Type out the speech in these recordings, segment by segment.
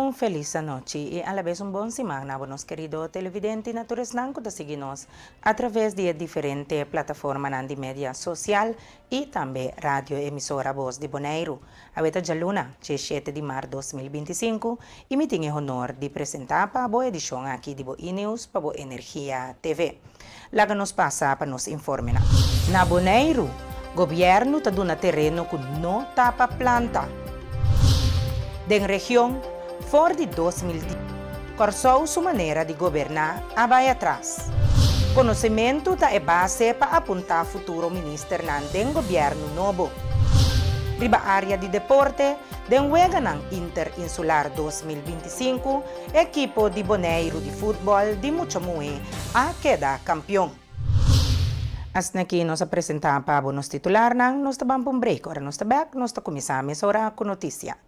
Un feliz noche y a la vez un buen semana, buenos queridos televidentes naturales que seguimos a través de diferentes plataformas de media social y también radio emisora Voz de Bonaire. Ahorita ya luna, 7 de marzo 2025 y me tengo el honor de presentar para la edición aquí de News para Energía TV. La que nos pasa para nos informar. Na Bonaire, gobierno está dando terreno que no tapa planta. Den região, fora de 2010, corçou sua maneira de governar a vai atrás. Conhecimento é base para apontar futuro ministro do governo novo. Riba área de deporte, den wega ng Interinsular 2025, equipo de Bonaire de futebol de Muchamue a queda campeão. As aqui nos apresentar para nos titular ng nos tabang break, ora nos tabak, nos começamos ora com notícia.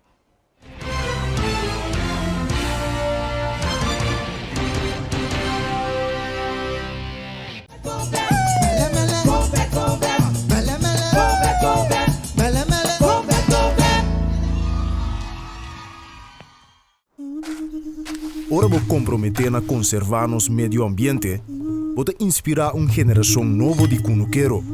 Ora vou comprometer na conservar nosso meio ambiente, vou inspirar uma geração nova de cunuqueiro.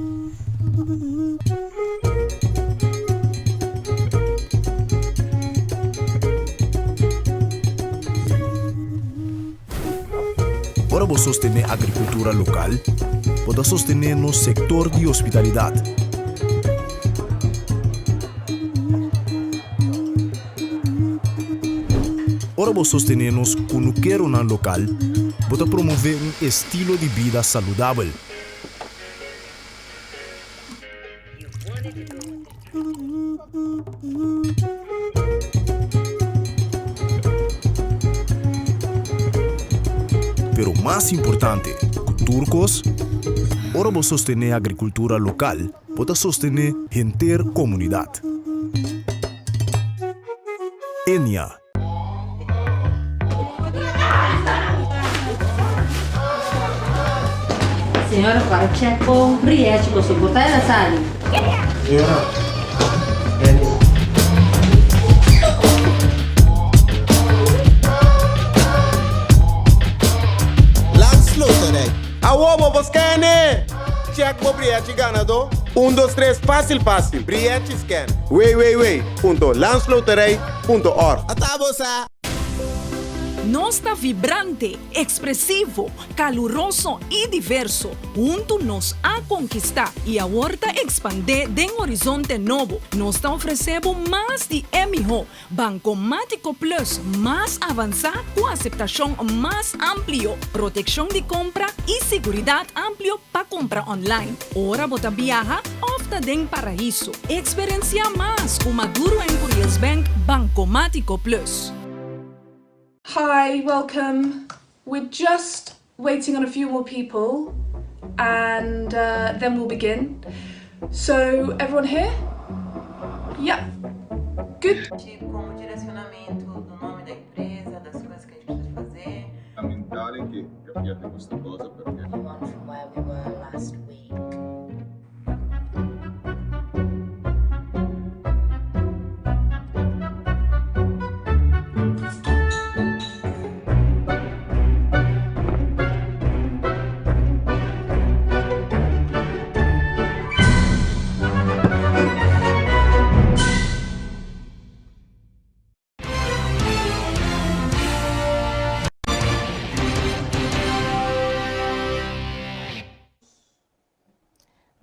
Ora vou sostener a agricultura local, vou sostener no setor de hospitalidade. Ora vou sostener nos cunuqueiro na local, vou promover um estilo de vida saudável. Pero mais importante, turcos, ora vou sostener a agricultura local, vou sostener a inteira comunidade. Enia. Senhora, para check com Briette, você botar na sala. Senhora, Landsluterei. Awobo, Boscane! Check com Briette ganador. 1, 2, 3, fácil. Briette scan. Wait. Landsluterei.org. Atabosa. Nós está vibrante, expressivo, caluroso e diverso. Junto nos a conquistar e a horta expandir de um horizonte novo. Nós está oferecendo mais de MHO, Bancomático Plus, mais avançado com aceitação mais amplo, proteção de compra e segurança amplo para compra online. Ora bota viaja, opta den paraíso. Experiencia mais o Maduro Emporials Bank Bancomático Plus. Hi, welcome. We're just waiting on a few more people and then we'll begin. So, everyone here? Yeah. Good. Como direcionamento do nome da empresa, das coisas que a gente precisa fazer. Lamentare che capiate questa cosa perché On from where we were last week.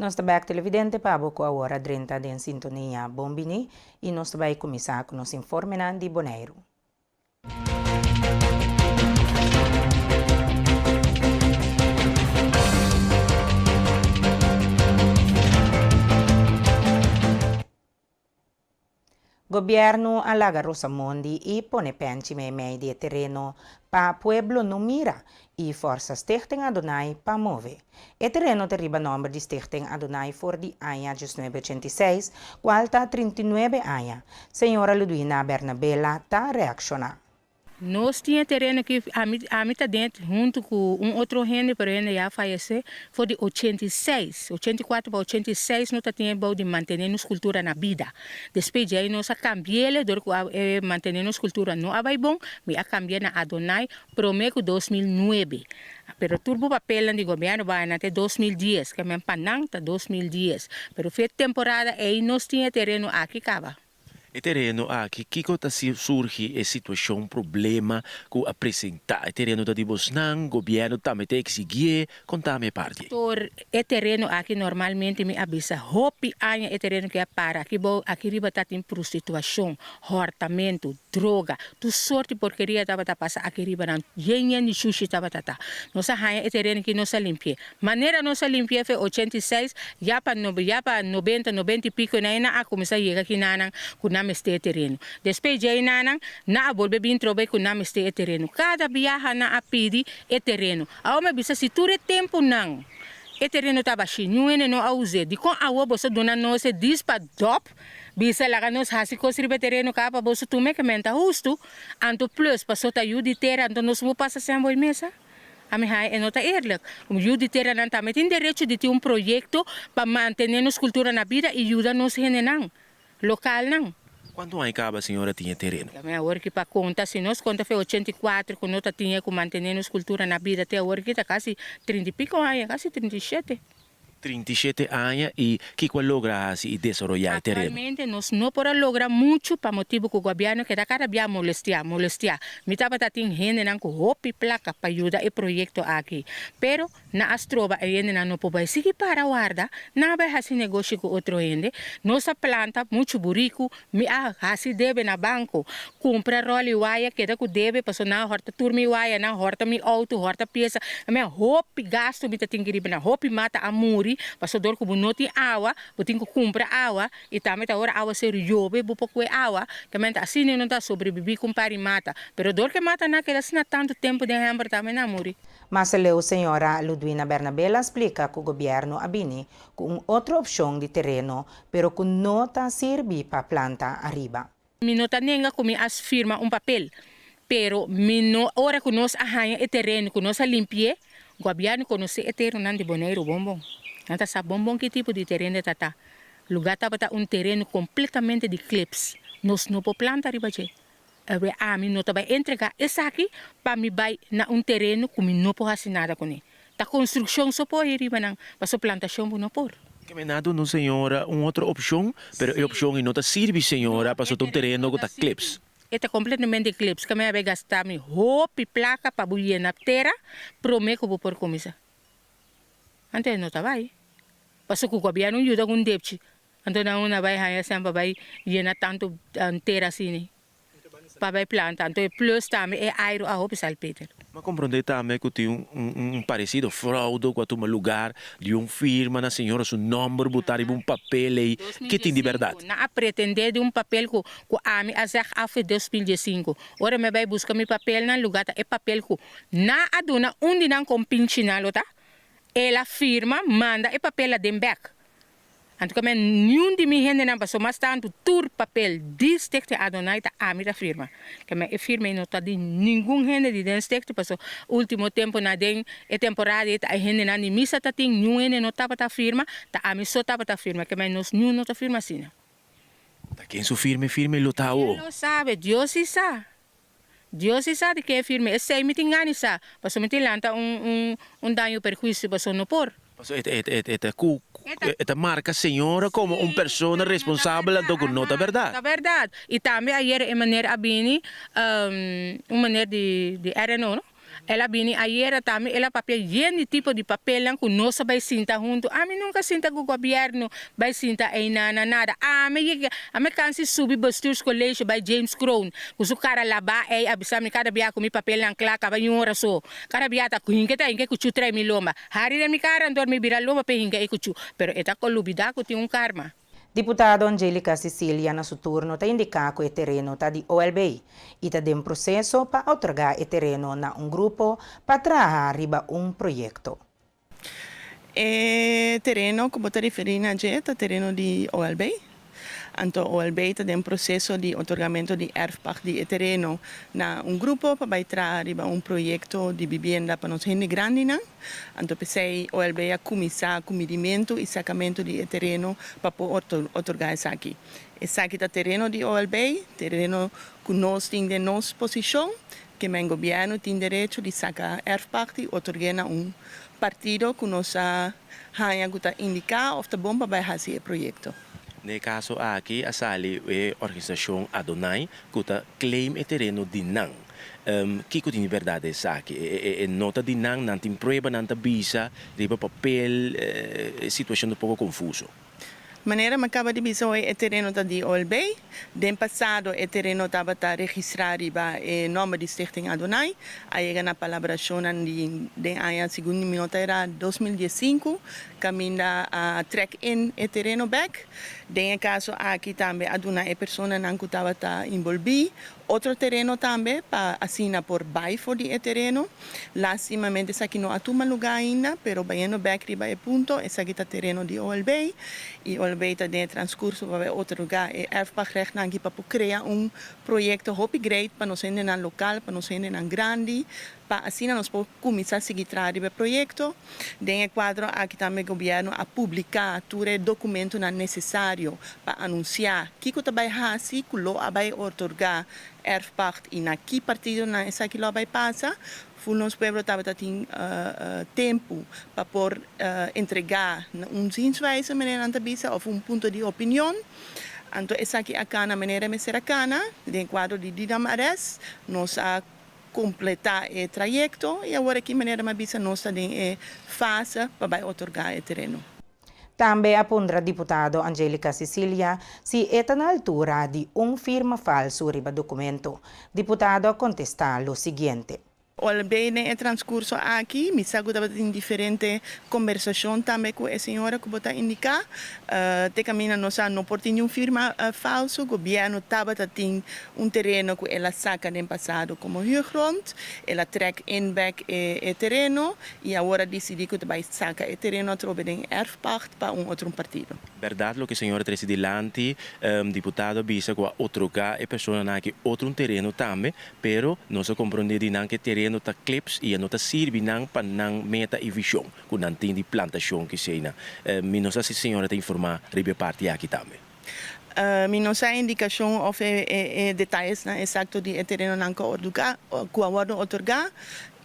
Nós também televidente para a hora 30 de sintonia Bombini e nós também começar com nos informes de Bonaire. Governo alaga Rosamondi e pone pensi meio de terreno para pueblo no mira e força Stichting Adonai para mover. E terreno terriba número de Stichting Adonai for di anno 1986, qual 39 anni. Senhora Ludwina Bernabella ta reacciona. Nós tínhamos terreno que a mim está dentro, junto com outro gente, por ele já faleceu, foi de 86, 84 para 86, nós tínhamos de manter nossa cultura na vida. Depois de aí, nós cambiamos, manter nossa cultura não é bom, mas cambiamos na Adonai, prometo 2009. Pero turbo papel de governo vai até 2010, que é panang tá 2010. Pero foi temporada aí nós tinha terreno aqui cava. E terreno aqui, que surge a situação, problema que apresentar? E terreno da Bosnan, governo também tem que seguir, conta-me parte. Por e terreno aqui normalmente me avisa, hopi anya e terreno que é para aqui riba tá tem prostituição, hortamento, droga, tu sorte porcaria tava tá passa aqui riba não, yenha ni sushi tava tá. Nossa hanya e terreno que nossa limpia. Maneira nossa limpia foi 86, já para 90 e pico na ina a começar chega aqui nanang este terreno. Depois de aí, na volve bem trobe com este terreno. Cada viaja na apidi e terreno. A uma bisa se tudo tempo não. E terreno estava chinhuene não a usar. De com a ua você dona nossa dispa dop. Bisa lá nos hasi construir terreno capa você tu me que menta justo. Anto plus passou ta yudi terra anto nos vou passar sem boi mesa. A minha é nota eerlijk. O yudi terra não também tem direito de ter projeto para manter nossa cultura na vida e ajudar nos gente não. Local não. Quanto aí acaba a senhora tinha terreno? A minha work para conta, se nós conta foi 84, quando nós tinha que manter nossa cultura na vida, até a work está quase 30 e pico anos, quase 37. 37 anos e que qual logra assim desenvolver terreno? Atualmente nós não podemos lograr muito para motivo que o governo que dá cada dia molestia. Me estava tendo gente não com roupa e placa para ajudar o projeto aqui. Pero na astroba a gente não pode seguir para guarda, não vai fazer negócio com outro gente. Nossa planta muito burico, me assim deve na banco, compra role waia que dá com deve, passou na horta turmi waia, na horta mi auto, horta peça, a minha roupa gasto me tem que ir na roupa mata a muri. Passou dor que não tem água, você tem que comprar água e também a hora água ser jove, você pode água, que assim não está sobreviver com pari mata, pero dor que mata não quer assim tanto tempo de hambre também não morre. Mas a senhora Ludwina Bernabella explica que o governo abini com outra opção de terreno, pero que não está serve para planta arriba. Mi não está nem como as firma papel, pero mi no hora que nós arranha o terreno, que nós limpie, o governo conhece o terreno não de boneiro bombom. Não sabe bombom que tipo de terreno está. Lugar estava terreno completamente de clips. Nós não podemos plantar riba je. A mim não vai entregar essa aqui para me vai na terreno que me não pode fazer nada com ele. A construção só pode ir riba não, mas a plantação não pode. Que me nado no senhora outra opção, pero a opção não está serve senhora para o terreno que está clips. Está completamente de clips. Que me vai gastar minha roupa e placa para buir na terra, prometo que vou por começar. Ante não está vai. Passou que o governo ajuda com débito. Então não vai ganhar sempre vai llenar tanto terra assim. Para planta. Então plus também é aero a roupa salpeter. Mas compreender também que tem parecido fraude com um lugar de firma na senhora seu nome botar em papel aí que tem de verdade. Não pretender de papel que a mim azar af 2015. Ora me vai buscar meu papel na lugar é papel que na aduna onde não com pinche na lota. Ela firma, manda e papel de back. Então, como nenhum de minha gente não passou, mas tanto tur papel distecte Adonai tá a minha firma. Como a firma não está de nenhum gente de distecte passou último tempo na den e temporada a gente não missa tá tem nenhum gente não estava tá firma, tá a mim só estava tá firma, que nós não tá firma assim. Tá quem sou firme lutao. Não sabe, Deus sabe. Deus sabe que é firme. Esse aí me tem ganho, sabe? Passou me tem lanta dano perjuízo, passou no por. Passou esta marca senhora como pessoa responsável do que não é verdade. É verdade. E também ayer é maneira abini, maneira de RNO, não? Ela vini ayer também, ela papel de tipo de papel que nós vai sentar junto. A mim nunca senta com o governo, vai sentar aí nada. A mim canse subir bestuurs colégio by James Crown. O cara lá ba aí abisam cada dia com mi papel lang claca vai hora só. Cada dia tá com hinga que 3 mil loma. Hari na mi cara andor mi bira loma pe hinga ikuchu. Pero eta ko lubida ko tem karma. Deputado Angelica Sicilia, na seu turno, está indicando que o terreno está de OLB e está em processo para otorgar o terreno a grupo para trabalhar arriba projeto. O terreno, como está referindo a terreno de OLB, Anto OLB tem processo de otorgamento de erfpacht de terreno na grupo para trazer projeto de vivienda para nós gente grande, né? Anto pensei OLB a começar comedimento e sacamento de terreno para otorgar isso aqui. Esse aqui é terreno de OLB, terreno que nós temos de nossa posição, que o governo tem direito de sacar erfpacht e otorgar a partido que nós indicar of de bom para fazer o projeto. No caso aqui, a sali é a organização Adonai, que claim o terreno de Nang. Que tem verdade isso aqui? É nota de Nang, não tem prova, não tem visa, riba papel, situação um pouco confusa. Maneira me acaba de dizer o terreno da de OLB. No passado o terreno estava registrado em nome de Stichting Adonai. Aí na colaboração de ano segundo minuto era 2015, caminha a track in o terreno back. No caso aqui também Adonai é pessoa que estava envolvida. Outro terreno também para assinar por bairro de terreno. Lastimamente isso aqui não há lugar ainda, pero bem back riba é ponto. Esse aqui é terreno de OLB. E OLB está no transcurso para outro lugar. E erfpachtrecht aqui para criar projeto hopi great para nós ainda na local, para nós ainda na grande. Para assim nós podemos começar a seguir o projeto. No quadro aqui também o governo a publicar todo o documento necessário para anunciar que vai fazer, que vai otorgar erfpacht e na que partido essa que vai passar. O nosso povo estava tendo tempo para por entregar zienswijze maneira antabisa ou ponto de opinião. Então essa aqui a cana maneira me será cana, no quadro de Didam Ares, nós a completar o trajeto e agora aqui maneira me bisa nós em fase para otorgar o terreno. Também aponta deputado Angélica Cecília se está na altura de firma falso riba documento. Deputado contesta o seguinte. OLB no transcurso aqui, me sabe que tem diferente conversação também com a senhora que está indicar. Te caminha não por ter firma falso, o governo estava tem terreno que ela saca no passado como huurgrond, ela track in back o terreno e agora decidi que vai sacar o terreno através de erfpacht para outro partido. Verdade, lo que a senhora trouxe delante, deputado bisa que otorgar a pessoa aqui outro terreno também, pero nós compreendemos que terreno ta clips e não ta sirve não para não meta e visão, que não tem de plantação que seja. Não sei se a senhora tem informar ribe parte aqui também. Não sei indicação ou detalhes exato de terreno não que o otorgar.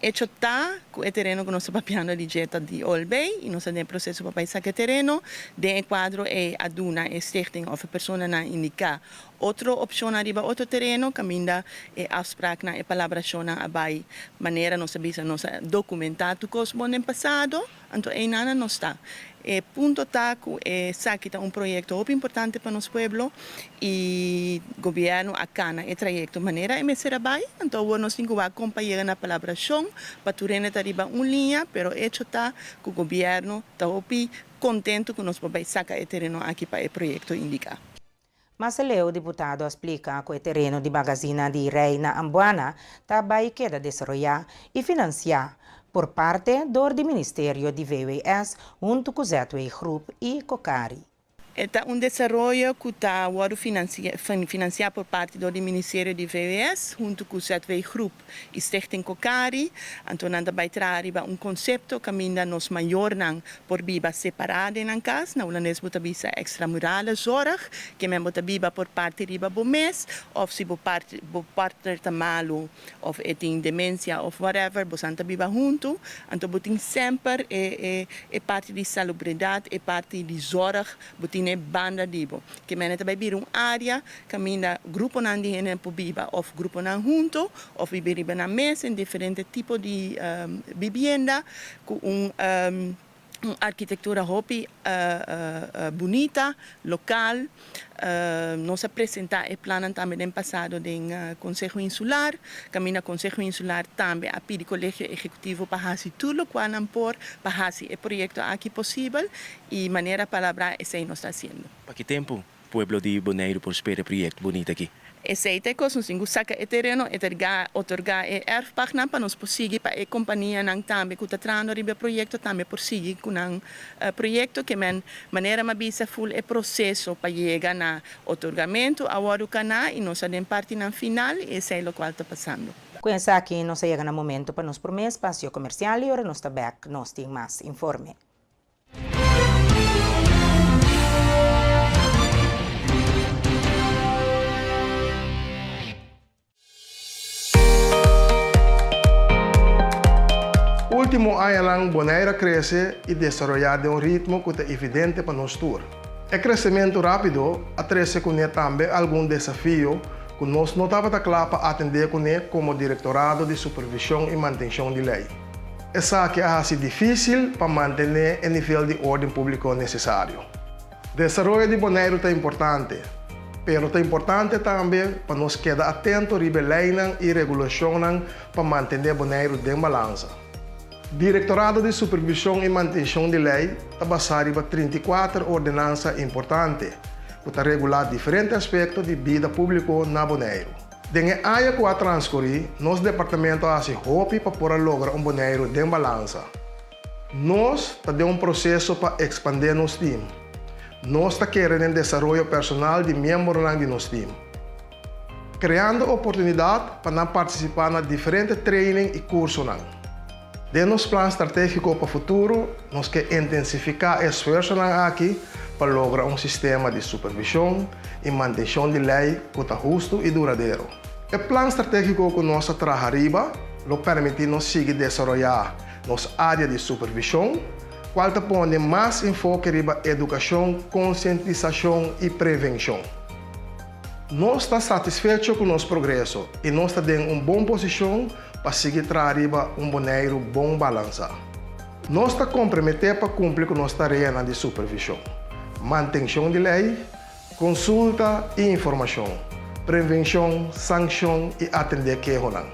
Hecho está que o terreno que nós estamos papiando de jeta de OLB e nós temos processo para paisar que terreno de quadro é aduna é stichting of a pessoa na indicar outra opção arriba outro terreno caminha é afspraak na é palabração na abai maneira nós sabemos nós documentar tu coisa bom no passado então é nada não está é ponto tá que é saquita projeto muito importante para nosso povo e governo a cana é trajeto maneira é mesera abai então nós temos que acompanhar na palabração para tu rene arriba linha pero hecho tá que o governo está contente que nós podemos sacar o terreno aqui para o projeto indicar. Mas o deputado explica que o terreno de Magazina de Reina Ambuana também queda desenvolver e financiar por parte do Ministério de VWS junto com o Zetway Group e Cocari. É desenvolvimento que está financiado por parte do Ministério de VWS, junto com o Zetway Group e Stichting Cocari. Então, nós vamos trazer conceito que ainda nos maior por viva separada em casa, na holandês bota visa extramural zorg, que mesmo bota viva por parte riba mês, ou se por parte tá malo, ou tem demência, ou whatever, bota viva junto. Então, botin sempre é parte de salubridade, é parte de zorg, botin banda dibo que mena também vir área caminha grupo nan di ene po biba of grupo nan junto of biba na mesa em diferente tipo de vivienda com arquitetura hopi bonita local nós apresentar o plano também no passado do Conselho Insular caminha Conselho Insular também a pedir Colégio Executivo para fazer tudo o que não por para fazer o projeto aqui possível e maneira palavra esse nós está fazendo. Para que tempo o povo de Bonaire prospera projeto bonito aqui? Aceita que nós temos que terreno otorgar erfpagina para nós prosseguir para a companhia nang também que está trazendo o projeto também prosseguir com um projeto que maneira mabisa full é processo para chegar na otorgamento agora o canal e nós temos parte na final e sei o qual está passando. Com essa aqui, nós chegamos no momento para nos primeiro espaço comercial e agora nós está back, nós temos mais informe. Último ano lang, Bonaire cresce e desarrollar de ritmo que é evidente para nós tour. O crescimento rápido atrasa com também algum desafio que nós não estava claro para atender como Diretorado de Supervisão e Manutenção de Lei. Essa que é difícil para manter o nível de ordem público necessário. O desenvolvimento de Bonaire é importante, mas é importante também para nós quedar atentos à lei e regulação para manter Bonaire em balança. Diretorado de Supervisão e Manutenção de Lei está baseado em 34 ordenanças importantes que regular diferentes aspectos de vida pública na Bonaire. Dentro da área que a transcorrer, nosso departamento faz hope para poder lograr Bonaire em balança. Nós temos processo para expandir nosso time. Nós queremos desenvolver personal de membros de nosso time. Criando oportunidade para participar em diferentes trainings e cursos. De nosso plano estratégico para o futuro, nós queremos intensificar esforços aqui para lograr sistema de supervisão e manutenção de lei que está justo e duradouro. O plano estratégico que nós trabalhamos nos permite nos seguir desenvolver nossa área de supervisão, qual põe mais enfoque na educação, conscientização e prevenção. Nós estamos satisfeitos com o nosso progresso e nós estamos em uma boa posição para seguir trabalhando Bonaire bom balança. Nós estamos comprometidos para cumprir com nossa tarefa de supervisão, manutenção de lei, consulta e informação, prevenção, sanção e atender queixas.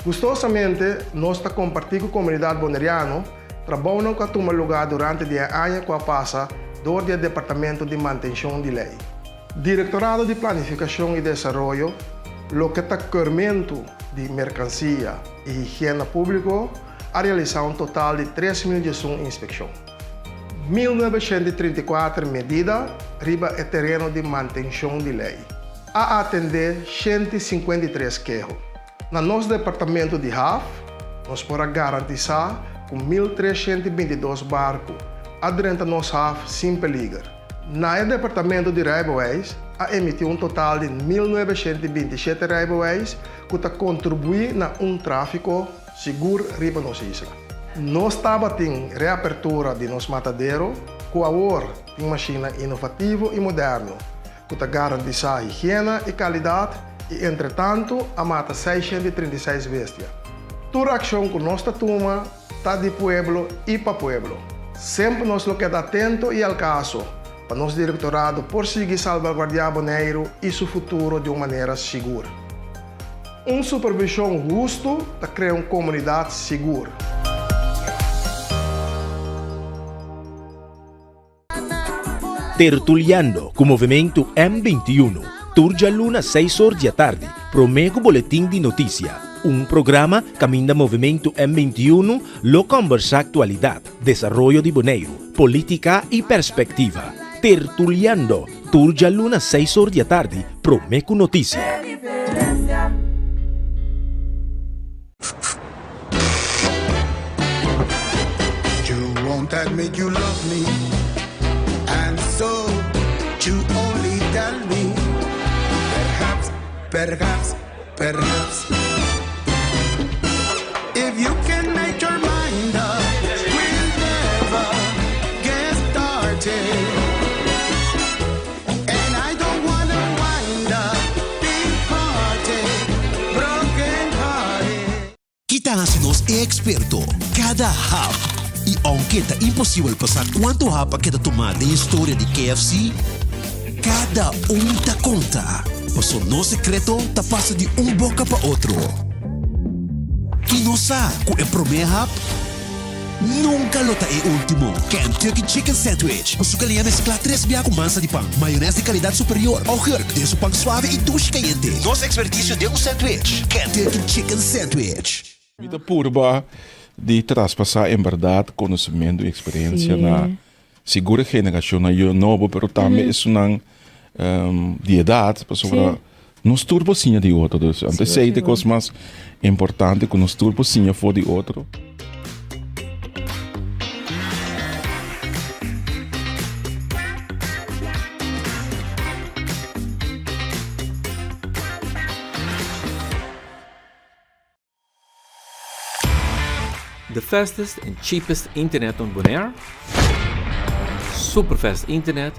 Gostosamente, nós estamos compartilhando com a comunidade bonaireana, trabalhando que toma lugar durante o ano que passa do Departamento de Manutenção de Lei. Diretorado de Planificação e Desenvolvimento, o que está correndo de mercancia e higiene pública, a realizar um total de 3.001 inspeções. 1.934 medidas riba o terreno de manutenção de lei, a atender 153 queixas. No nosso departamento de RAF, nós podemos garantizar com 1.322 barcos aderentes ao nosso RAF sem perigo. No departamento de Railways, a emitiu um total de 1.927 Railways que contribuem na tráfego seguro riba nossa isla. Nós estamos em reapertura de nosso matadeiro, com agora uma máquina inovativa e moderna, que garantiza a higiene e qualidade e, entretanto, a mata 636 bestias. Toda ação que nós tomamos está de pueblo e para pueblo. Sempre nós quedamos atentos e ao caso, para nosso diretorado prosseguir salvaguardar Bonaire e seu futuro de uma maneira segura. Uma supervisão justa cria uma comunidade segura. Tertuliando com o movimento M21, turja luna 6 horas da tarde, promego boletim de notícia. Programa caminha movimento M21, lo conversa atualidade, desenvolvimento de Bonaire, política e perspectiva. Tertuliando, turja luna 6 horas da tarde, promego notícia. You won't admit you love me, and so you only tell me, perhaps, if you can make your mind up, we'll never get started. And I don't wanna wind up big hearted, broken hearted. Kita nos experto cada hap. E aunque é impossível passar quanto hap que tomar de história de KFC, cada tá conta. Mas o nosso secreto tá passa de boca para outro. E não sabe qual é o primeiro hap? Nunca lo tae último. Kentucky Chicken Sandwich. O suka liya mezcla 3 biya con masa de pan, mayonesa de calidad superior, o jerk de su pan suave y douche caliente. Nos experticio de un sandwich. Kentucky Chicken Sandwich. Vida purba de traspasar en verdad conocimiento y experiencia na segura generación yo novo, pero también es una de edad, para nos turbosinha de outro. Dus antes sei de coisas mais importante que nos turbosinha for de outro. The fastest and cheapest internet on Bonaire. Super fast internet.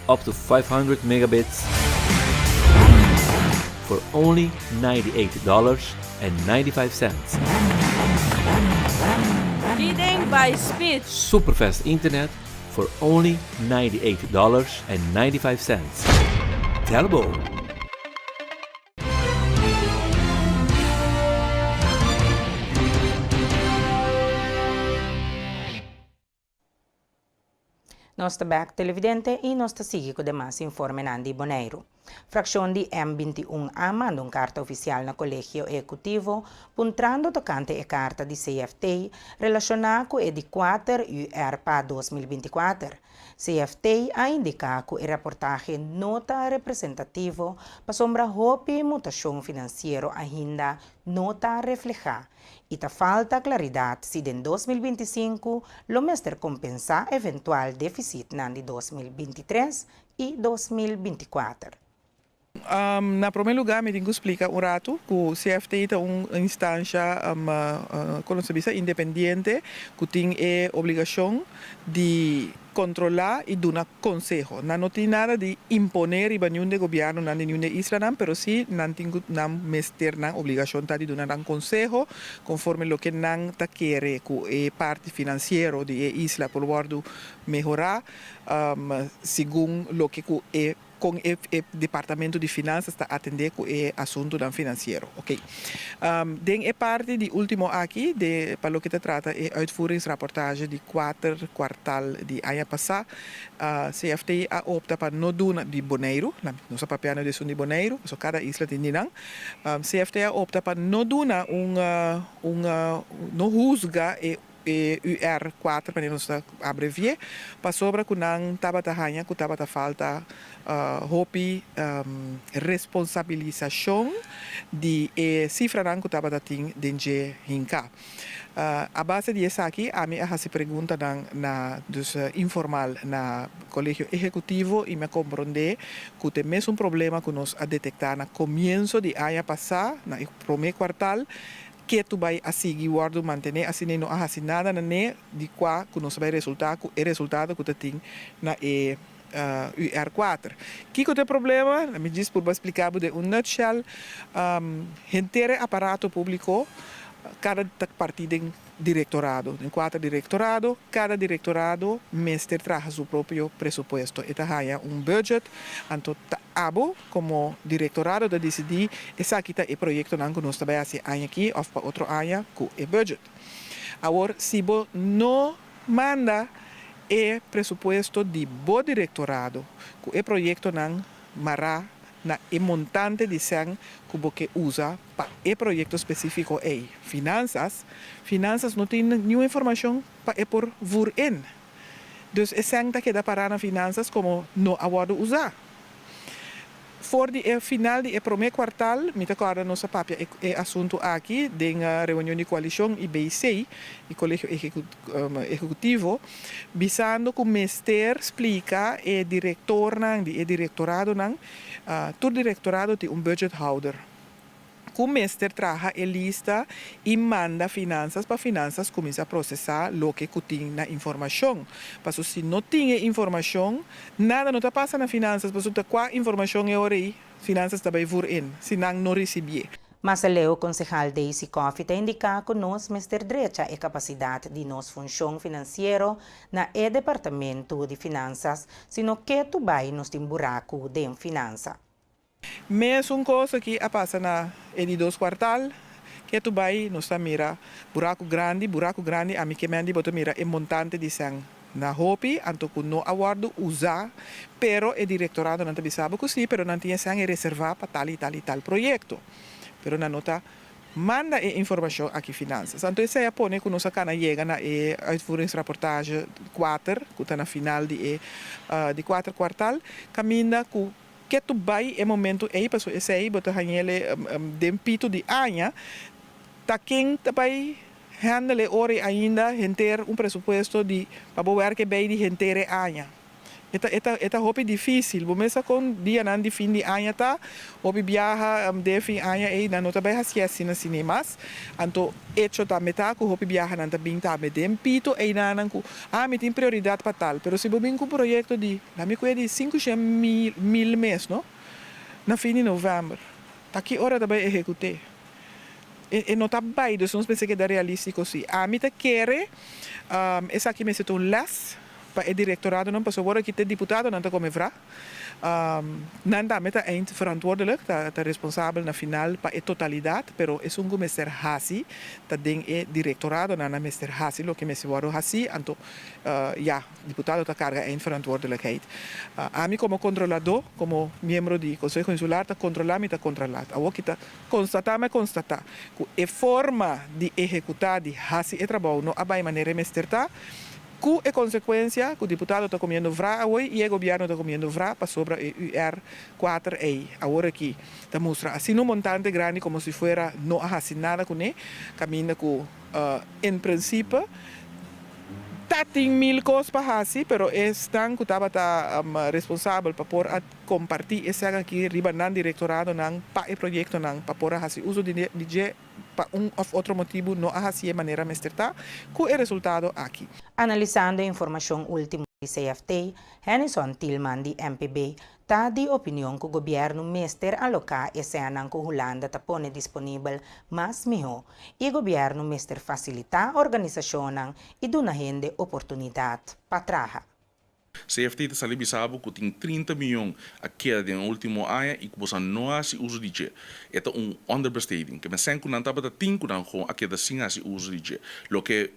Up to 500 megabits for only $98.95. Leading by speed. Super fast internet for only $98.95. Telbo. Nós back televidente e nós sigue com demais informe Nandi Bonaire. Fração de M21A manda carta oficial no Colégio Executivo, puntrando tocante a carta de CFT relacionada com o ED4 URPA 2024. CFT a indicar que o reportaje nota representativo para sombra hopi mutação financeira ainda nota reflejar. E ta falta claridade se em 2025 lo mestre compensar eventual déficit de 2023 e 2024. Na primeiro lugar, me tenho que explicar um rato que o CFT é uma instância independente que tem a obrigação de controlar e dar conselho. Não tem nada de imponer e nenhum de governo, nenhum de Israel, mas sim não tem a obrigação de dar conselho conforme o que não quer que a parte financeira de Israel pode melhorar, segundo o que com o Departamento de Finanças está atendendo com o assunto financeiro. Ok. Den parte de último aqui, para o que se trata é a uitvoeringsrapportage de 4 kwartaal de ano passado, CFT opta para não dar de Bonaire, nossa papel é de Bonaire, so cada isla tem dinang. CFT opta para não dar não juzga UR4, para nós abreviar, para sobre que não estava falta hopi responsabilização de cifra que estava tendo de hinka. A base disso aqui, a mim se pergunta dus informal na colégio executivo e me compreender que tem mesmo problema que nós a detectar no começo de ano passado, no primeiro quartal, que tu vai seguir guardo manter assim não há nada né de qual que nós vai resultar o resultado que tu tem na UR4. Que tem problema? Me diz por explicar de nutshell, inteiro aparato público, cada partido directorado, em 4 directorado, cada directorado mestre traz seu próprio presupuesto. Eta há budget, anto abo como directorado de decidir essa aqui é projeto que nós também assim aqui ou para outro ano com o budget. Agora, se você não manda o presupuesto de bo directorado, com o projeto não mará na montante de sang que você usa para o projeto específico aí. Finanças não tem nenhuma informação para por vir in. Dus é sang que dá para na finanças como não agora usar. For de final de primeiro quartal, me acorda nossa papia assunto aqui, na reunião de coalição IBC, e colégio executivo, visando que o mestre explica e diretor e directorado todo directorado tem budget holder. O mestre traga a lista e manda finanças para finanças começar a processar o que tem na informação. Porque se não tem informação, nada não está passando na finanças, porque qual informação é hora aí, finanças também vão in, se não receber. Mas o concejal Daisy Coffey indica que nós mestre direita a capacidade de nos função financeira na departamento de finanças, sino que tu vai nos tem buraco de finança. Mesma coisa que passa na de 2 quartal, que tu vai nos mira buraco grande a mim que mandi boto mira é montante de sang na hopi anto ku no awardo usar pero e directorado não te sabe que sim pero não tinha sang e reservar para tal projeto pero na nota manda a informação aqui finanças. Então, essa é a pone que nós cana chega na uitvoeringsrapportage 4, que está na final de 4 quartal, caminha com que tu vai em momento aí para esse aí botar hanele dempito de anha, tá quem vai handle ore ainda ter presupuesto de para boer que vai de hentere anha. Eta hopi difícil. Começa com dia nan de fim de ano tá, hopi viaja de fim de ano e na nota vai hasia sina cinemas. Anto hecho tá meta ku hopi viaja nan tá bem tá medem pito e nan ku me tem prioridade para tal. Pero se bobin ku projeto de, na me cuida de 500.000 mês, no? Na fim de novembro. Tá que hora tá vai executar. E não tá bem, então não pensa que é realístico assim. A mim tá querer essa aqui me se tu las para o directorado não passou agora que tem deputado não está como vra não dá meta eind verantwoordelijk tá responsável na final para a totalidade pero é Mr. Hassi tá den é directorado na Mr. Hassi lo que me se waro Hassi anto deputado tá carga eind verantwoordelijkheid a mim como controlador como membro de Conselho Insular tá controlar a o que tá constatar que a forma de executar de Hassi e trabalho não abai maneira Mr. tá que é consequência que o deputado está comendo vrá hoje e o governo está comendo vrá para sobre o UR4E. Agora aqui está mostrando assim um montante grande como se fosse não assinada com ele, caminha com em princípio tem 1.000 coisas para fazer, pero estão que estava responsável para por compartilhar esse aqui riba nan directorado nan para o projeto nan para por fazer uso de para ou outro motivo não fazer de maneira mesterta, que é resultado aqui. Analisando a informação última do CFT, Henison Tillman de MPB está de opinião que o governo mester alocar esse ano que Holanda está pone disponível mais melhor e o governo mester facilitar a organização e dar gente oportunidade para trabalhar. CFT está sabe que tem 30 milhões a queda no último ano e que você não faz uso de isso. É underbesteding. Que me sento não estava tinco não com a queda sem fazer uso de isso. Lo que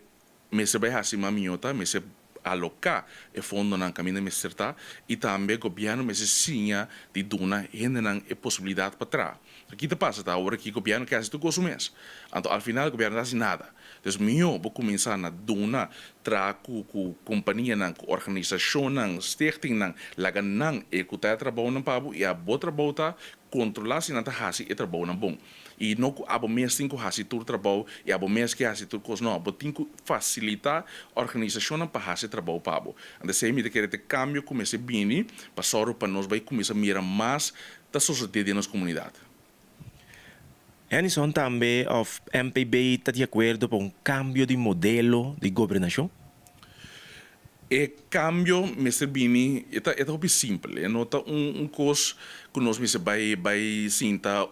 me se vai fazer uma minhota, me se alocar o fundo na caminho me certa e também o governo me se sinha de dona gente não é possibilidade para trás. Aqui te passa tá agora que o governo quer fazer tudo mês. Então ao final o governo não faz nada. Então melhor vou começar na dona tra com companhia não, com organização não, stichting não, laga não e que tá trabalho não pabo e a boa trabalho tá controlar se não tá faz e trabalho não bom. E não abo mês tem que fazer tudo trabalho e abo mês que fazer tudo coisa não, abo tem que facilitar a organização para fazer trabalho pabo. Então se me querer ter cambio comece bem para só para nós vai começar a mirar mais da sociedade na comunidade. Henison também of MPB está de acordo com cambio de modelo de governação? E cambio, Mr. Bini, é muito simples. É nota coisa que nós vai sentar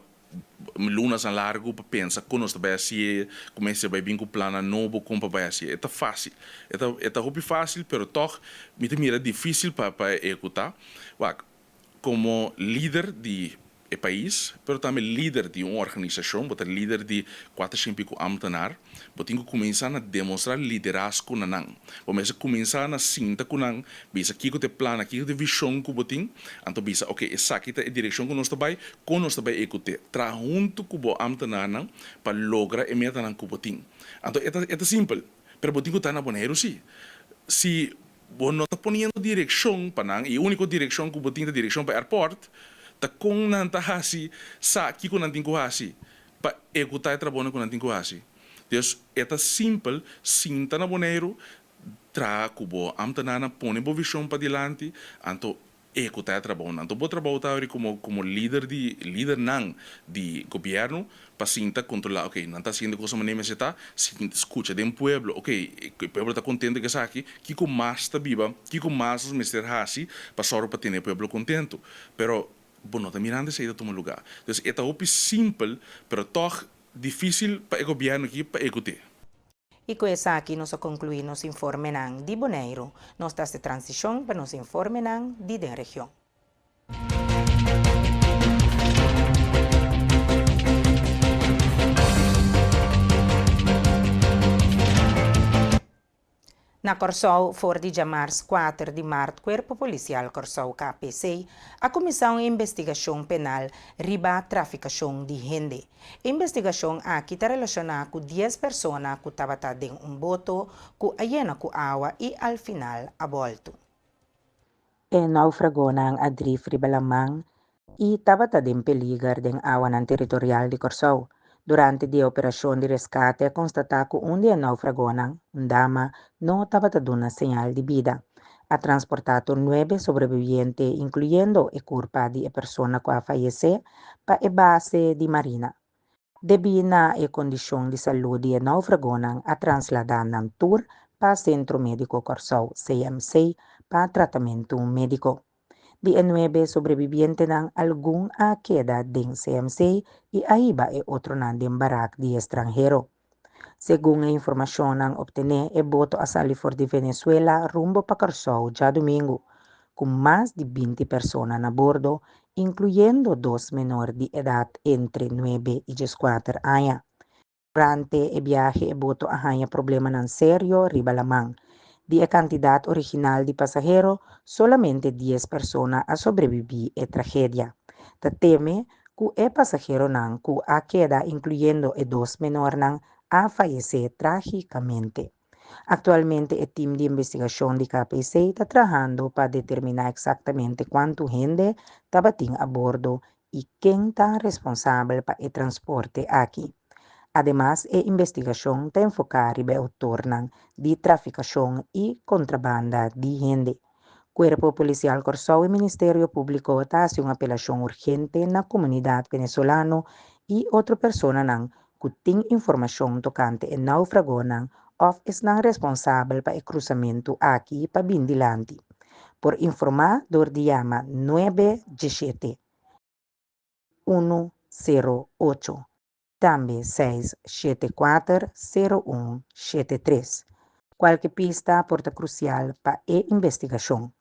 lunas a largo para pensar como nós vai ser, como se vai vir com plano novo, como vai ser. É fácil. É muito fácil, mas toch, me mira difícil para executar. Como líder de o país, mas também líder de uma organização, botar líder de 400 ambtenaar, botar que começar a demonstrar liderazgo na nang. Começa a começar a sinta com nang, bisa aqui que te plano, aqui que te visão que botin, então bisa, ok, essa aqui é a direção que nós trabalhamos, com nós trabalhamos executar, tra junto com o ambtenaar nang, para lograr a meta nang que botin. Então é simples, mas botin que está na boneiro sim. Se você não está ponendo direção para nang, e a única direção que botin é a direção para o aeroporto, ta kung nanta hasi sa ki ko nantin ko hasi pa executar trabalho ko nantin ko hasi. Deus é simple, sinta na boneiro, tra kubo amtanana pone bo visão para dilante, anto executar trabalho. Anto bo trabalho tá como líder nang de governo para sinta controlar, ok, não está sendo coisa maneira se tá, escuta de pueblo, ok, o pueblo está contente que aqui, que com mais está viva, que com mais os Mr. Hasi para só para ter o pueblo contento, pero bueno, está mirando se toma lugar. Então, é algo simples, mas toch difícil para o governo aqui para executar. E com essa aqui nós concluímos o informe de Bonaire. Nós estamos de transição para nos informe de da região. Na Corsou, for de Mars 4 de Março, Corpo Policial Corsou KPC, a Comissão de Investigação Penal riba traficação de gente. A investigação aqui está relacionada com 10 pessoas que estavam em boto, que ayena com água e, ao final, a volta. E naufragou ng Adrif Ribalamang e estava em perigo ng água na territorial de Corsou. Durante a operação de resgate, constatou que dia naufragou ng dama não estava dando señal de vida. Ha transportado 9 sobrevivientes, incluyendo a culpa de persona que falleceu, para a base de Marina. Debido a condição de saúde de naufragou ng a trasladar ng tour para Centro Médico Corsou, CMC, para tratamento médico. De 9 sobrevivientes ng algum a queda din CMC y aiba e otro ng barak de extranjero. Según a informasyon ng obtener, boto a Salifor de Venezuela rumbo pa Corsou ya domingo, con más de 20 personas a bordo, incluyendo 2 menores de edad entre 9 y 14 años. Durante el viaje, boto a hanya problema ng serio Ribalamang. De a cantidad original de pasajeros, solamente 10 personas a sobrevivir a tragedia. Se teme que el pasajero nang que a queda, incluyendo 2 menores nang a fallecer trágicamente. Actualmente, el team de investigación de KPC está trabajando para determinar exactamente cuánta gente estaba a bordo y quién está responsable para el transporte aquí. Además, la investigación está enfocada en el autor de traficación y contrabanda de gente. Cuerpo Policial Corsou y Ministerio Público está haciendo una apelación urgente en la comunidad venezolana y otras personas que tienen información tocante el naufragio o están responsables para el cruzamiento aquí para Bindilante. Por informar, llama 917 108. También 674-0173. Cualquier pista aporta crucial para la investigación.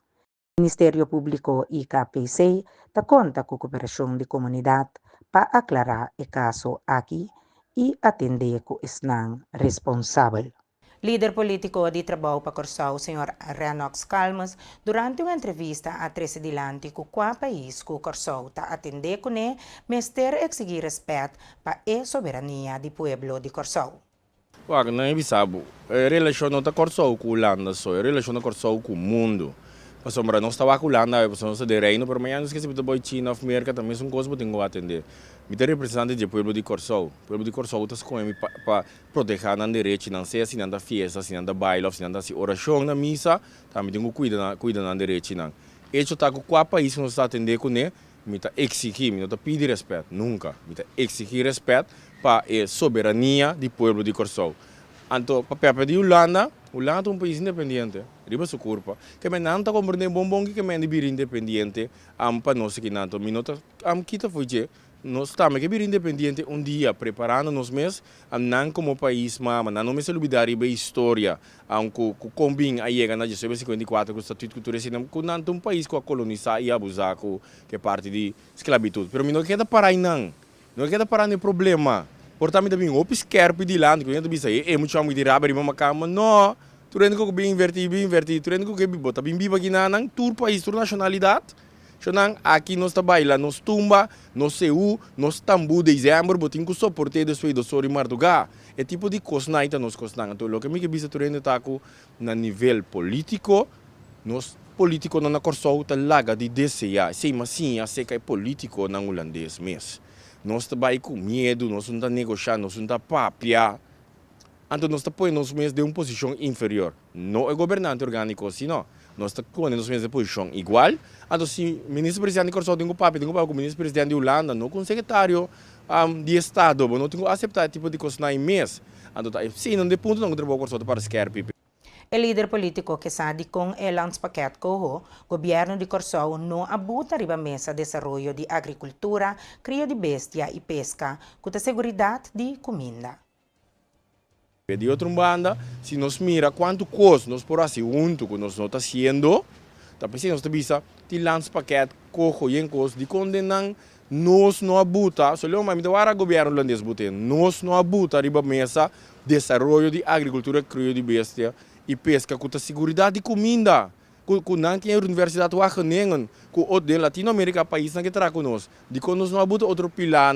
El Ministerio Público y KPC te cuenta con cooperación de comunidad para aclarar el caso aquí y atender que están responsables. Líder político de trabalho para Corsou, Sr. Renox Calmas, durante uma entrevista a 13 de Lanti, que o país que Corsou está atendendo com ele, mas ter exigir respeito para a soberania do povo de Corsou. Não é bisabo. A relação não está Corsou com a Holanda só, a relação não Corsou com o mundo. Mas sombra não está com a Holanda, mas não está de reino, mas amanhã não esquece de botar China, América, também são coisas que eu tenho que atender. Me tem representante do povo de Corsou. O povo de Corsou está com ele para proteger os direitos, não sei se não da festa, se não da baile, se não da oração na missa, também tenho que cuidar dos direitos. Isso está com qual país que não está atendendo com ele, me está exigir, me está pedir respeito, nunca. Me está exigir respeito para a soberania do povo de Corsou. Então, para a de Holanda é um país independente, riba sua culpa. Que me não está compreendendo bom que me é vir independente, para nós que não, me nota, kita foi que nós estamos que vir independente dia preparando nos mesmos, não como país, mas não me se olvidar a história, que combina a chega na 1954 com o estatuto cultural, que não é um país que a colonizar e abusar que é parte de esclavitud. Mas não quer parar não quer parar no problema. Portanto, também o esquerpe de lá, que eu disse, é muito chamado de raba, de cama, não. Tu rende que bem invertido, tu rende que bota bem viva aqui na tur país, tur nacionalidade. Chonang aqui nós trabalha, nós tumba, nós seu, nós tambu de dezembro, botin com suporte de suído sori marduga. É tipo de coisa na ita nós coisa então o que me que bisa tu rende taco na nível político, nós político na Corsou tá laga de desejar, sei mas sim, a seca é político na holandês mesmo. Nós trabalhamos com medo, nós não estamos negociando, nós não estamos papiar. Então nós estamos nos mesmos de uma posição inferior. Não é governante orgânico, senão nós estamos nos mesmos de posição igual. Então se o ministro-presidente de Corsou tem um papel com o ministro-presidente de Holanda, não com o secretário de Estado, não tem que aceitar tipo de coisa na mês. Então sim, não de ponto não trabalho Corsou para esquerda. O líder político que sabe com o lançamento que o governo de Corsou não abuta riba mesa de desenvolvimento de agricultura, cria de bestia e pesca, com a segurança de comida. De outra banda, se nós mira quanto custa nós por assim junto que nós estamos fazendo, também se nós temos de lançamento cojo e coisa de condenar nós não abuta, só lembra me o governo holandês bote, nós não abuta riba mesa desenvolvimento de agricultura, cria de bestia e pesca com a segurança de comida. Com não que a universidade vai ganhar, com o de Latinoamérica país que traz conosco, de quando nós não abuta outro pilar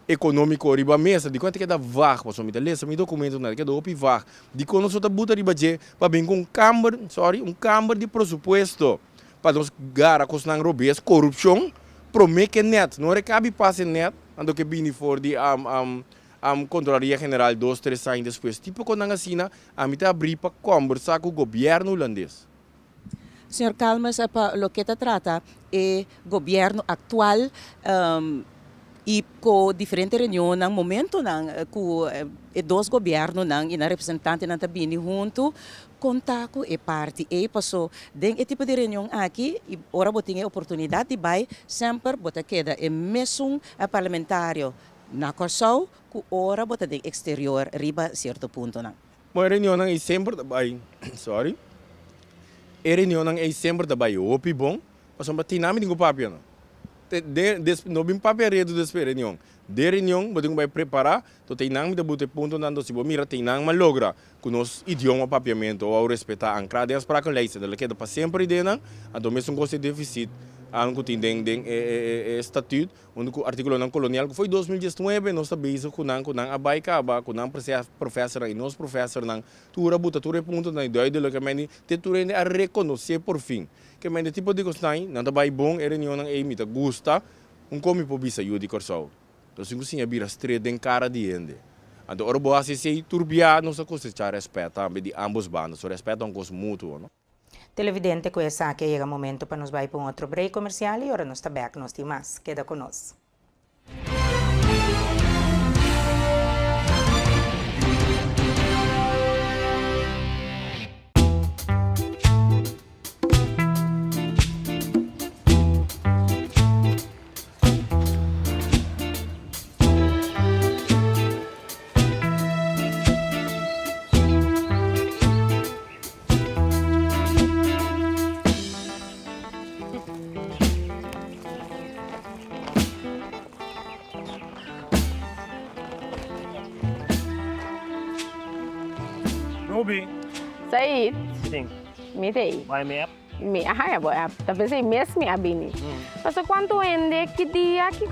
econômico riba mesa, de quanto que dá vaga, para somar lesa meu documento não que dá opi vaga, de quando nós abuta riba je, para bem com um câmara de presupuesto, para nós gara com os não robês corrupção, promete que net, não recabe passe net, ando que bini for de Controlaria General 2-3 anos depois, tipo quando assina, a mim abrir para conversar com o governo holandês. Senhor Calmas, lo que trata é governo atual e com diferentes reuniões, no momento com dois governos e na representante não também junto, contar com a parte e passou den e tipo de reunião aqui e ora botinha a oportunidade de vai sempre botar queda e mesmo parlamentário na Corsau com ora botar de exterior riba certo ponto não. Mas reunião é sempre vai, sorry. A reunião é sempre vai opi bom, mas não tem nada de papel não. Não tem papel redo dessa reunião. De reunião, você vai preparar, então tem nada de botar ponto não se mira tem nada mas logra com nosso idioma papiamento ou respeitar a ancrada das para lei, se ela quer para sempre de não, então mesmo com esse déficit algo tem estatuto, onde o artigo não colonial que foi 2019, nós estamos com a baicaba, com a professora e nós professor não, tura buta tura ponto na ideia de que meni te tura a reconhecer por fim, que meni tipo de coisa não tá bem bom, é reunião não é imita gusta, come por bisa yudi corsau, então se você abrir as três den cara de ende, então ora boa se sei turbia não se coisa respeito também de ambos bandos, respeito coisa mútuo, não? Televidente, com essa que chega o momento para nos vai para outro break comercial e agora nós está back, nós temos mais. Queda conosco. Ruby. Said. Sim. Me dei. Vai me Me ahaya boy ap. Tapi saya mes me abini. Pasal quanto ende que dia que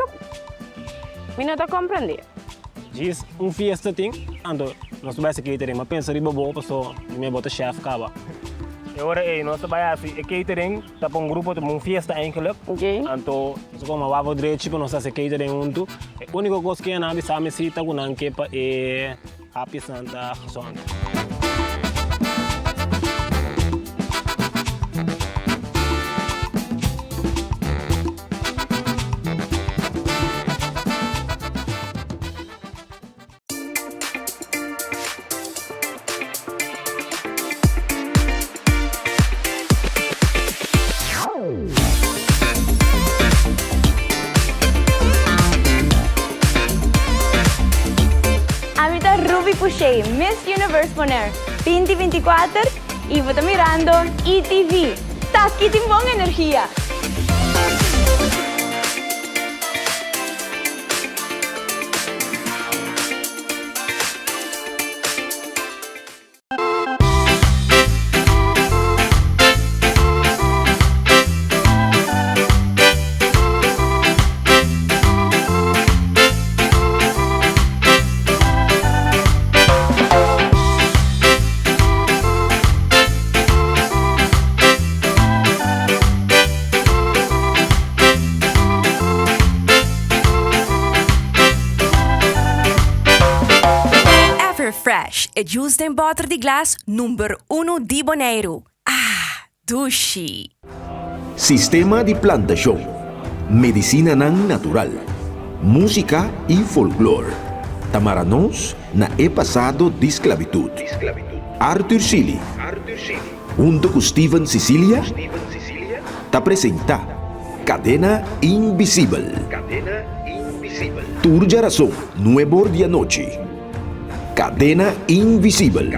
me não tá compreender. Diz fiesta ting, ando nós vai se catering, mas pensa riba bo paso me bota chef caba. E ora nós vai a catering, tá para grupo de fiesta eigenlijk. Okay. Anto so como wavo direito para nós se catering junto. O único coisa que é na bisa me cita com não que pa Happy Santa Song. Puxei Miss Universe Poner 2024 e vou estar mirando ETV. Tá aqui tem boa energia. Fresh e juice em botter de glas número 1 de Bonaire. Ah, Dushi. Sistema de plantação, medicina natural, música e folclore. Tamaranos na passado de esclavitud. Arthur Sili, junto com Steven Sicilia, te apresenta Cadena Invisible. Turja razón, 9 de noche. Cadena Invisible.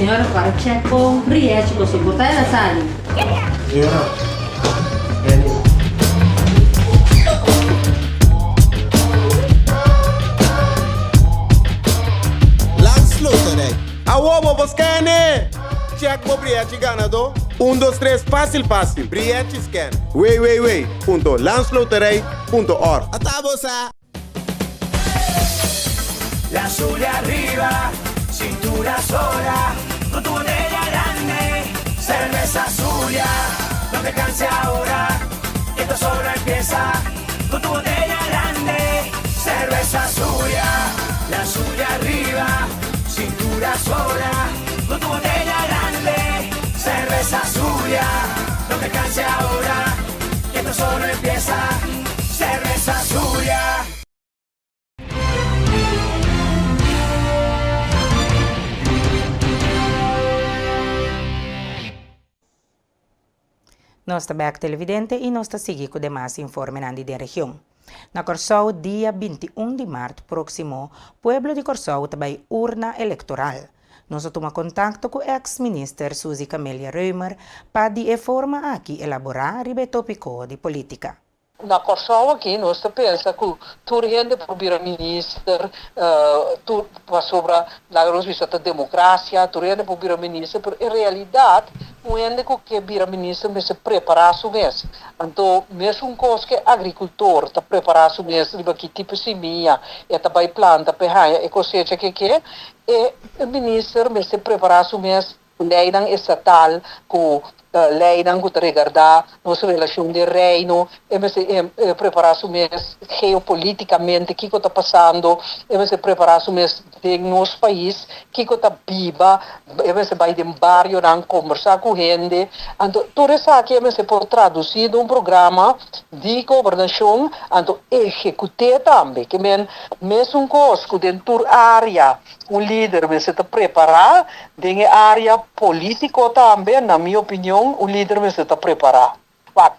senhora para check com Riete com seu botella sali. Landsluiterij. Awobo boskane. Check bo Brieti ganado. 1, 2, 3, fácil, fácil. Brieti scan. Wey. Landsluiterij.org. Atabosa. La suya arriba, cintura sola, con tu botella grande, cerveza suya, no te canses ahora, que esto solo empieza, con tu botella grande, cerveza suya, la suya arriba, cintura sola, con tu botella grande, cerveza suya, no te canses ahora, que esto solo empieza, cerveza suya. Nós back televidente e nós seguimos com demais informes da região. Na Corsau, dia 21 de março próximo, o pueblo de Corsau também urna eleitoral. Nós tomamos contato com o ex-ministro Suzy Camelia Reumer para de forma aqui elaborar o tópico de política. Na Corsau aqui, nós pensamos que tudo rende para o ministro, tudo sobre a democracia, tudo rende para o ministro, mas em realidade, o rende que o ministro se prepara a mês. Então, mesmo coisa que o agricultor está preparado a mês, que tipo de semente, e também planta, e cosecha que e o ministro se prepara a mês, leidang estatal, com leidang que regardar nossa relação de reino, e preparar o mês geopoliticamente, o que está passando, e preparar o mês de nosso país, o que está viva, e vai de barrio, conversar com gente. Então, tudo isso aqui se pode traduzir em programa de governação, então executar também, que mesmo coisa que dentro da área, o líder se está preparar, dentro da área política também, na minha opinião, o líder se está preparado.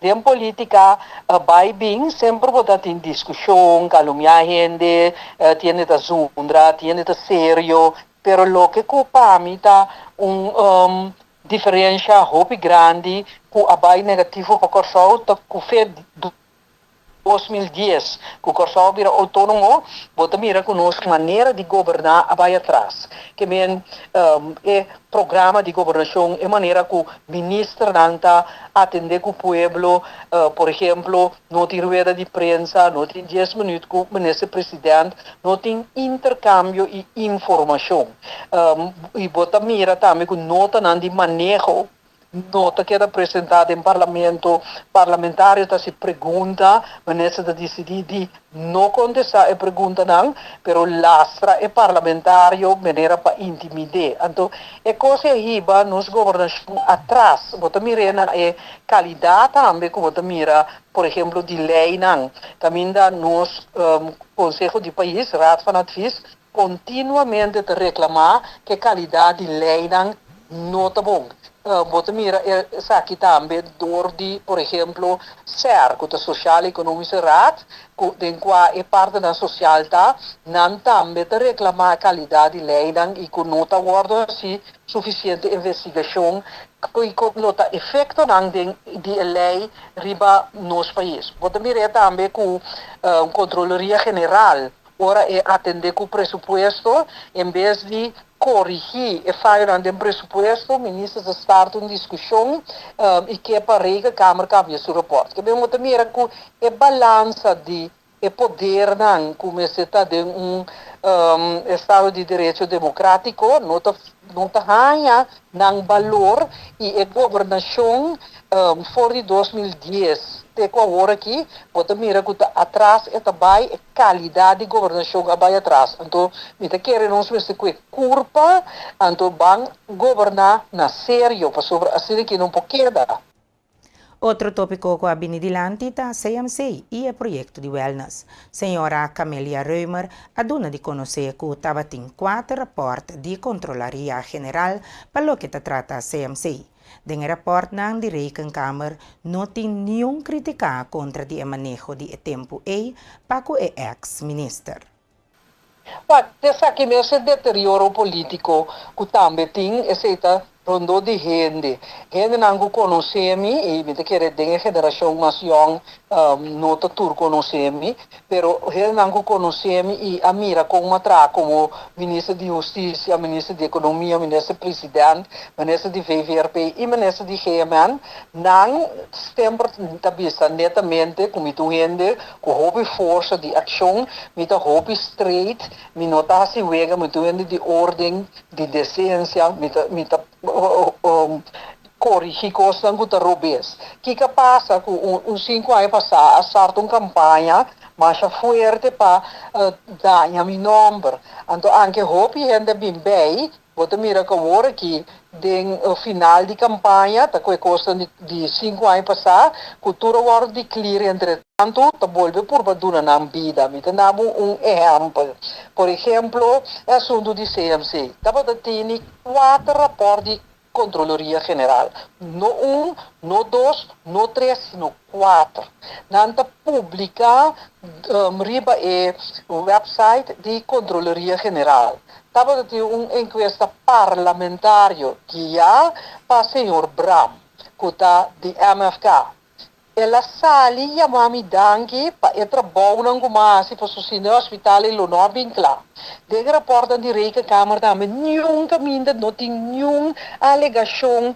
Em política, vai bem, sempre pode ter discussão, caluniar gente, tiene da zundra, tiene da sério, pero lo que para mim está diferença muito grande, com a vai negativo para o Corsau, com o 2010, que o Corsau vira autônomo, bota mira conosco maneira de governar a vai atrás. Que é programa de governação, é maneira que o ministro nanta atender com o povo, por exemplo, não tem rueda de prensa, não tem 10 minutos com o ministro-presidente, não tem intercâmbio e informação. E bota mira também com nota de manejo, nota que era apresentada em parlamento, parlamentário se pergunta, mas está decidido de não contestar a pergunta não, pero lastra é parlamentário maneira para intimidar. Então, é coisa riba nos governação atrás, bota mira na qualidade também que bota mira, por exemplo, de lei não, também da nos Conselho de País, Raad van Advies, continuamente te reclamar que a qualidade de lei não está bom. Bota mira, aqui também door de, por exemplo, SER, que é Social Economische Raad, em qual é parte da social, não também te reclamar a qualidade de leiding e que não está assim suficiente investigação que não está efeito de lei riba nos país. Bota mira também com Controlaria General, ora é atender com o pressuposto, em vez de corrigir e falhar no pressuposto, o ministro está startando uma discussão e que é para a Câmara cambia seu reporte. Que bem, também era com a balança de poder, como se está de Estado de Direito Democrático, não está ganha valor e a governação for de 2010. Com a hora aqui, pode mirar que atrás é também a qualidade de governação que vai atrás. Então, me querem não se que culpa, então vão governar na sério, para sobre assim que não pode quedar. Outro tópico que a Benidilante está CMC e o projeto de wellness. Senhora Camelia Reumer aduna de conhecer que estava em 4 raportes de Controlaria General para o que trata CMC. Den rapport ng de Rekenkamer não tem nenhum crítica contra o manejo de tempo para o ex-ministro. Mas, dessa que esse deterioro político que também tem, essa rondo de gente. Gente não conhece-me, e me quer dizer, a geração mais young não tur conhece-me, pero gente não conhece-me e a mira como atra como ministro de Justiça, ministro de Economia, ministro presidente, ministro de VVRP e ministro de GMN, não sempre está vista netamente como tu gente, com hobby força de ação, me tá hobby straight, me não tá se wega, me tu gente de ordem, de decência, me tá corrigir coisas que estão robês. O que passa com os 5 anos passados, starta uma campanha mais forte para dar meu nome. Então, anche hope gente bem bem, você mira que agora aqui, no final de campanha, tá com coisa de 5 anos passados, cultura agora de clear entretanto, tá volve por baduna na vida. Me dá exemplo. Por exemplo, o assunto de CMC. Tava tendo 4 raportes de Controloria General. No no 2, no 3, no 4. Nanta publica riba o website de Controloria General. Estava de encuesta parlamentário que já para o senhor Bram, que está de MFK. Ela sali e a mami dangue para entrar bom não gomasi para o hospital e não bem claro. De reporta de Reika Câmara também nenhum caminho, não tem nenhum alegação,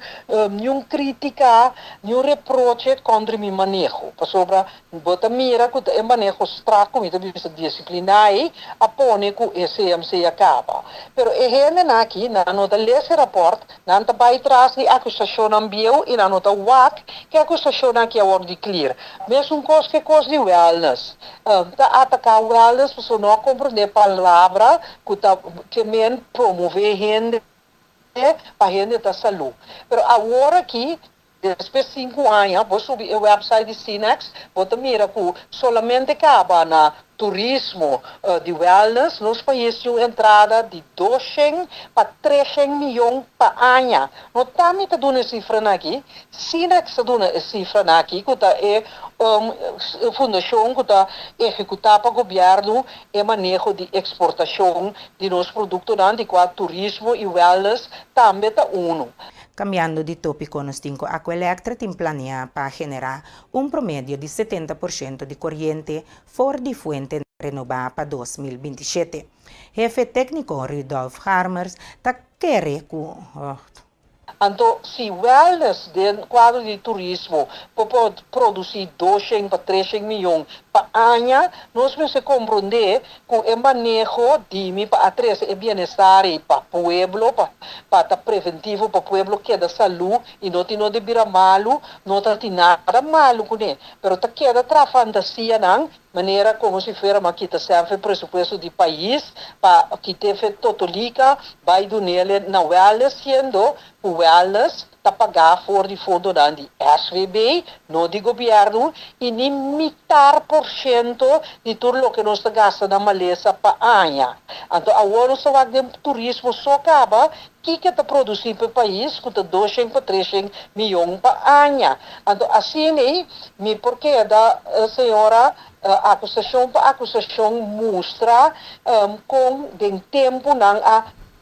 nenhum crítica, nenhum reproche contra meu manejo. Para sobre bota mira que o manejo estrago, me vista disciplinar a pone que o CMC acaba. Pero e gente aqui na nota lesse rapport, não está para trás de acusação ambieu e na nota WAC que a acusação aqui é de clear. Mesmo coisa que coisa de wellness, tá atacar wellness, você não compreende palavra que men promover gente para gente da saúde. Pero agora aqui depois de 5 anos, vou subir o website de Sinex, vou mira que solamente acaba na turismo de wellness, nos países têm entrada de 200 para 300 milhões por ano. Não está me dando cifra aqui. Sinex está dando cifra aqui, que é fundação que está executada para o governo e manejo de exportação de nossos produtos, de qual turismo e wellness também está uno. Cambiando de tópico, nos cinco Aquelectra tem planea para generar promedio de 70% de corriente fora de fuente renovada para 2027. Jefe técnico Rudolf Harmers está querendo Então, se wellness dentro do quadro de turismo pode produzir 200 para 300 milhões por ano, nós precisamos compreender que o manejo de para atrair o bem-estar para o povo, para preventivo para o povo que é da saúde e não tem nada de virar malo, não tem nada malo com ele. Mas está queda tra fantasia não, maneira como se fez uma quita sempre presupuesto de país para que teve totalica vai do nele na wellness sendo o wellness está pagar fora de fundo de SVB, não de governo, e limitar por cento de tudo o que nós gastamos na maleza para ano. Então, agora nós vamos ter turismo só acaba, que está produzindo para o país, que está 200 para 300 milhões para ano. Então, assim, me porque da senhora acusação mostra com o tempo não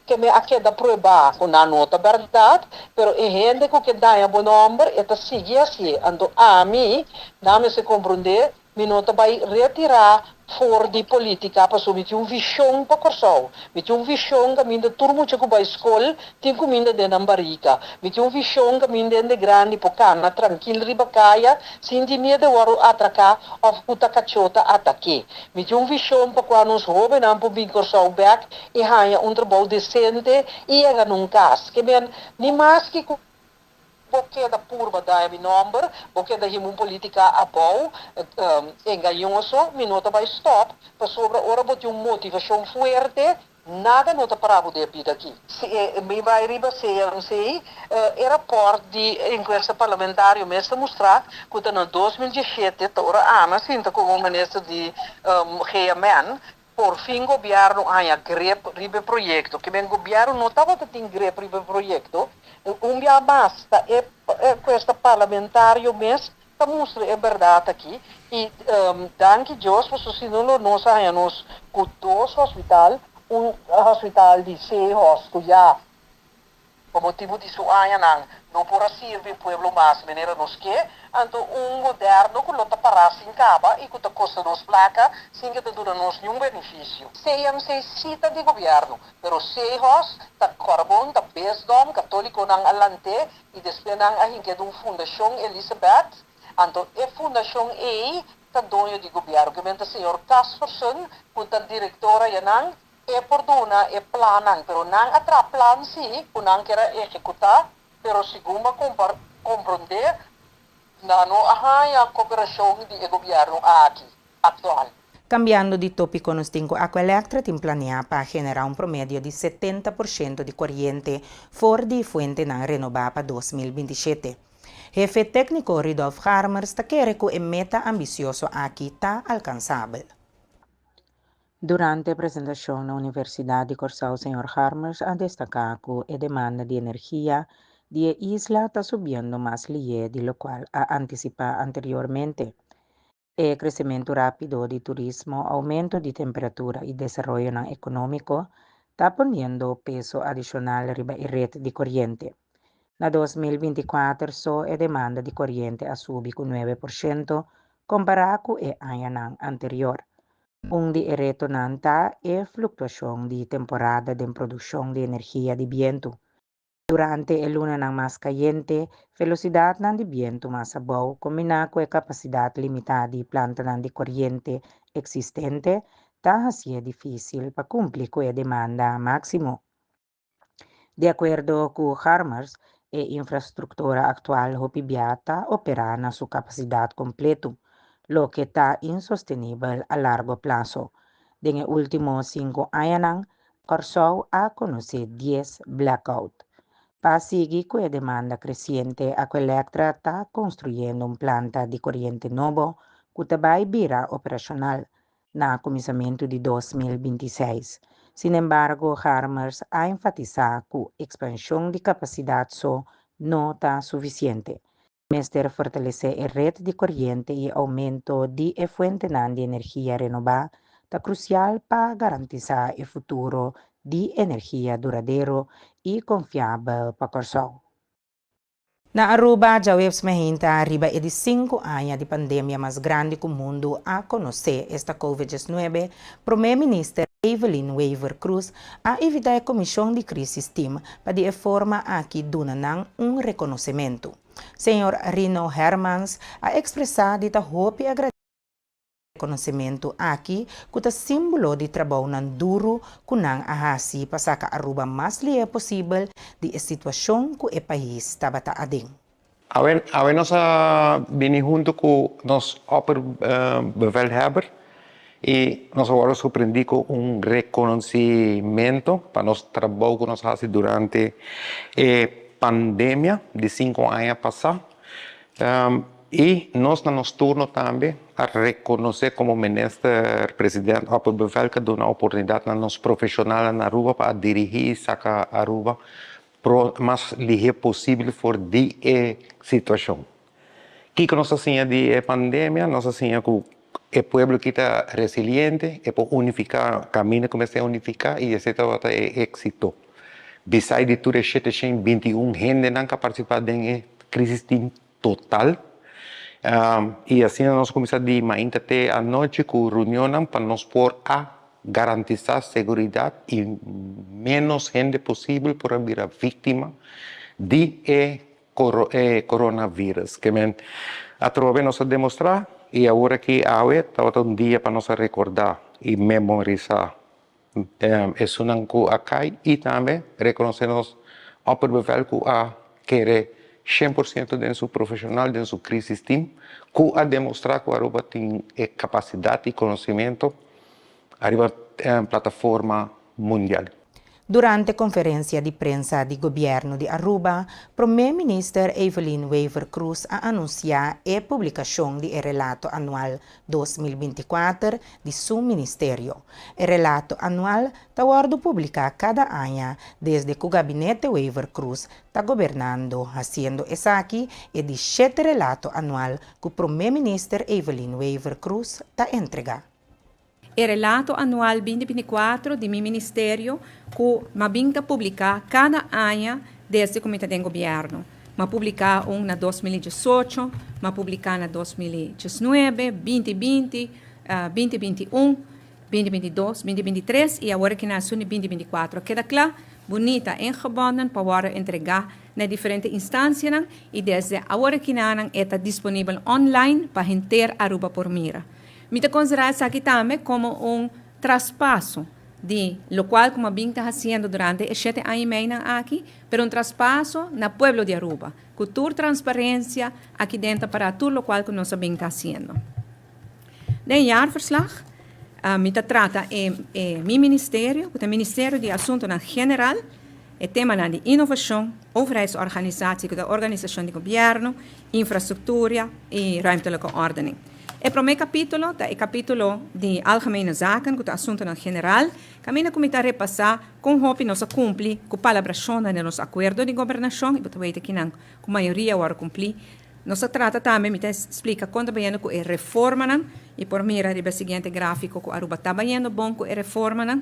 que me aqui da prova com a nota verdade, pero e gente que dá um bom número eta sigue assim, ando a mim, não se compreender, me nota vai retirar fora de política para subir visão para corso, me visão que minda turmo que vai escola, tem comida de nambarica, me visão que minda de grande pocana tranquilo riba caia, sem de medo waro atracar of puta cachota ataque, me visão para quando os jovens não podem corso back e ganha trabalho decente e é num caso que bem nem mais que porque da purba da mi number, porque da himun política abau, engaioso, minuto vai stop, para sobre ora bote motivação forte, nada não está parado de vida aqui. Se me vai riba CMC, era parte de enquesta parlamentário mesmo mostrar que em 2017, ora Ana sinta como ministro de GMN, por fim governo haya grep ribe proyecto, que ben governo não estava tendo grep ribe proyecto, dia basta é questa parlamentário mês tá mostra é verdade aqui e danke Deus por se não nós temos com dois hospital hospital de Seahorse que já por motivo disso não por servir o povo mais maneira nos que então moderno que lota para assim caba e que custa nos placa sem que dura nos nenhum benefício CMC cita de governo pero Seahorse tá carbon tá besdom católico nang alante e depois nang ahinga de fundação Elizabeth então a fundação tá dono de governo que menta senhor Casperson que tá diretora yanang perdona planan, pero nang atra plan si, kunang kira executar, pero siguma compreender na no ahaya cooperação de governo aqui, atual. Cambiando di tópico, nos tinco Aquelectra tin planea para generar un promedio di 70% di corriente fuori di fuente non rinnovabile 2027. Jefe técnico Ridolf Harmers sta chiede che un meta ambizioso aqui sta alcanzabile. Durante a presentação na Universidade de Corsau, o Sr. Harmers ha destacado que a demanda de energia de a isla está subindo mais ligeiro de lo qual ha anticipado anteriormente. O crescimento rápido de turismo, aumento de temperatura e desenvolvimento econômico está poniendo peso adicional riba a rede de corriente. Na 2024, só a demanda de corriente ha subido 9% comparado com o ano anterior. De reto nanta é fluctuação de temporada de produção de energia de viento. Durante a luna mais caliente, velocidade de viento mais abaixo, combinada com a capacidade limitada de planta de corriente existente, está sendo difícil para cumprir com a demanda máxima. De acordo com Harmers, a infraestrutura atual hopibiata opera na sua capacidade completa, lo que está insostenible a largo plazo. En los últimos 5 años, Corsau ha conocido 10 blackouts. Para seguir con la demanda creciente, Aquelectra está construyendo una planta de corriente nuevo que también será operacional en el comienzo de 2026. Sin embargo, Harmers ha enfatizado que la expansión de capacidad no está suficiente. Mester fortalecer a rede de corriente e aumento de fuente de energia renovável está crucial para garantizar o futuro de energia duradouro e confiável para Corsau. Na Aruba, já vemos mahinta arriba de 5 anos de pandemia mais grande que o mundo a conhecer esta Covid-19, Primeiro-Ministro Evelyn Weaver Cruz a evitar a Comissão de Crise Team para de forma aqui donar reconhecimento. Senhor Rino Hermans a expressado de hope e agradecimento reconhecimento aqui que é símbolo de trabalho duro que não ahasi para sacar a Aruba mais livre possível de situação que o país estava adem. A nós vim junto com nosso Opperbevelhebber e nós agora surpreendi com reconhecimento para nosso trabalho que nós fazemos durante a pandemia de 5 anos passados. E nós, no nosso turno também, a reconhecer como ministro-presidente Opperbevel que deu a oportunidade a nós profissionais na Aruba para dirigir e sacar a Aruba o mais ligeiro possível fora de situação. O que nós fazemos de pandemia? Nós fazemos com o povo que está resiliente, é para unificar, o caminho começa a unificar e esse é êxito. Besides de tudo, 721 gente que participa da crise total. E assim nós começamos de manhã até a noite com reunião para nós poder garantizar segurança e menos gente possível para vir vítima de coronavírus. Que através nós demonstrar e agora que está dia para nós recordar e memorizar. É um que acai e também reconhecemos o Opperbevel que quer 100% de seu profissional, de seu crise team, que a demonstrar que a Aruba tem capacidade e conhecimento arriba a plataforma mundial. Durante conferência de prensa do governo de Aruba, Primeiro-Ministro Evelyn Wever Cruz a anunciar a publicação do relato anual 2024 de seu ministério. O relato anual está sendo publicado cada ano desde que o gabinete Wever Cruz está governando, fazendo isso aqui é de 7 relato anual que o Primeiro-Ministro Evelyn Wever Cruz está entregando. O relato anual 2024 do meu ministério que mabinta publicar cada ano desde o Comitê de Governo. Ma publicar na 2018, ma publicar na 2019, 2020, 2021, 2022, 2023 e agora que nasceu em 2024. Queda claro, bonita, ingebonden para entregar na diferentes instâncias e desde agora que está disponível online para inteiro Aruba por Mira. Me considerar isso aqui também como traspasso de lo qual como bem está fazendo durante 7 anos e meio aqui, pero traspasso na pueblo de Aruba, cultura transparência aqui dentro para tudo lo qual que nós bem está fazendo. No jaarverslag, me trata meu ministério, o Ministério de Assuntos Geral, o tema de inovação, overheidsorganisatie, de organisação de governo, infraestrutura e ruimtelijke ordening. O primeiro capítulo é o capítulo de algemene zaken, de assuntos geral, que a minha comita repassar com o nós cumprir com a palabração de nosso acordo de governação, e você vê que não, com a maioria vai cumprir. Nós trata também, me explica quando bem com a reforma, e por mira do seguinte gráfico, que a Aruba está bem bom com a reforma.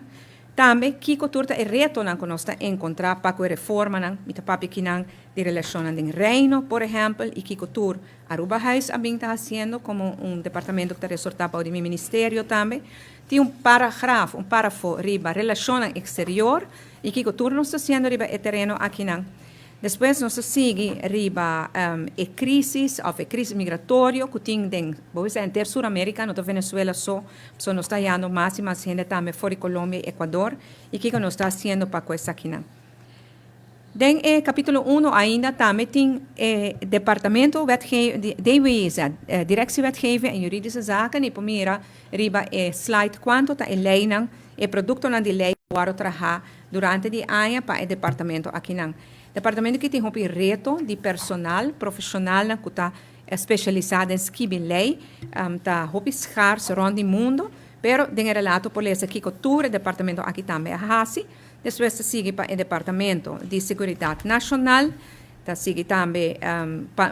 Também, que cultura é reto que nós encontrar para com a reforma, me papi que não de relação com o reino, por exemplo, e que cultura Aruba House também está fazendo como departamento que está resultado para o meu ministério também. Tem parágrafo riba relação exterior e que cultura nós está fazendo riba o terreno aqui não. Depois nós sigue riba a crise migratória que tem em Sul-América, no Venezuela só nós está indo mais e mais gente também fora de Colômbia e Equador e que nós está fazendo para coisa aqui não. Den capítulo 1 ainda também tem departamento directiewetgeving en juridische zaken. E por mira riba slide quanto está leiding e produto na de lei para trabalhar durante o ano para o departamento aqui não. Departamento que tem um reto de personal profissional que está especializado em escrever está escasso rond o mundo, pero tem relato por esse aqui cultura departamento aqui também assim. Depois se sigue para o departamento de seguridade nacional, está sigue também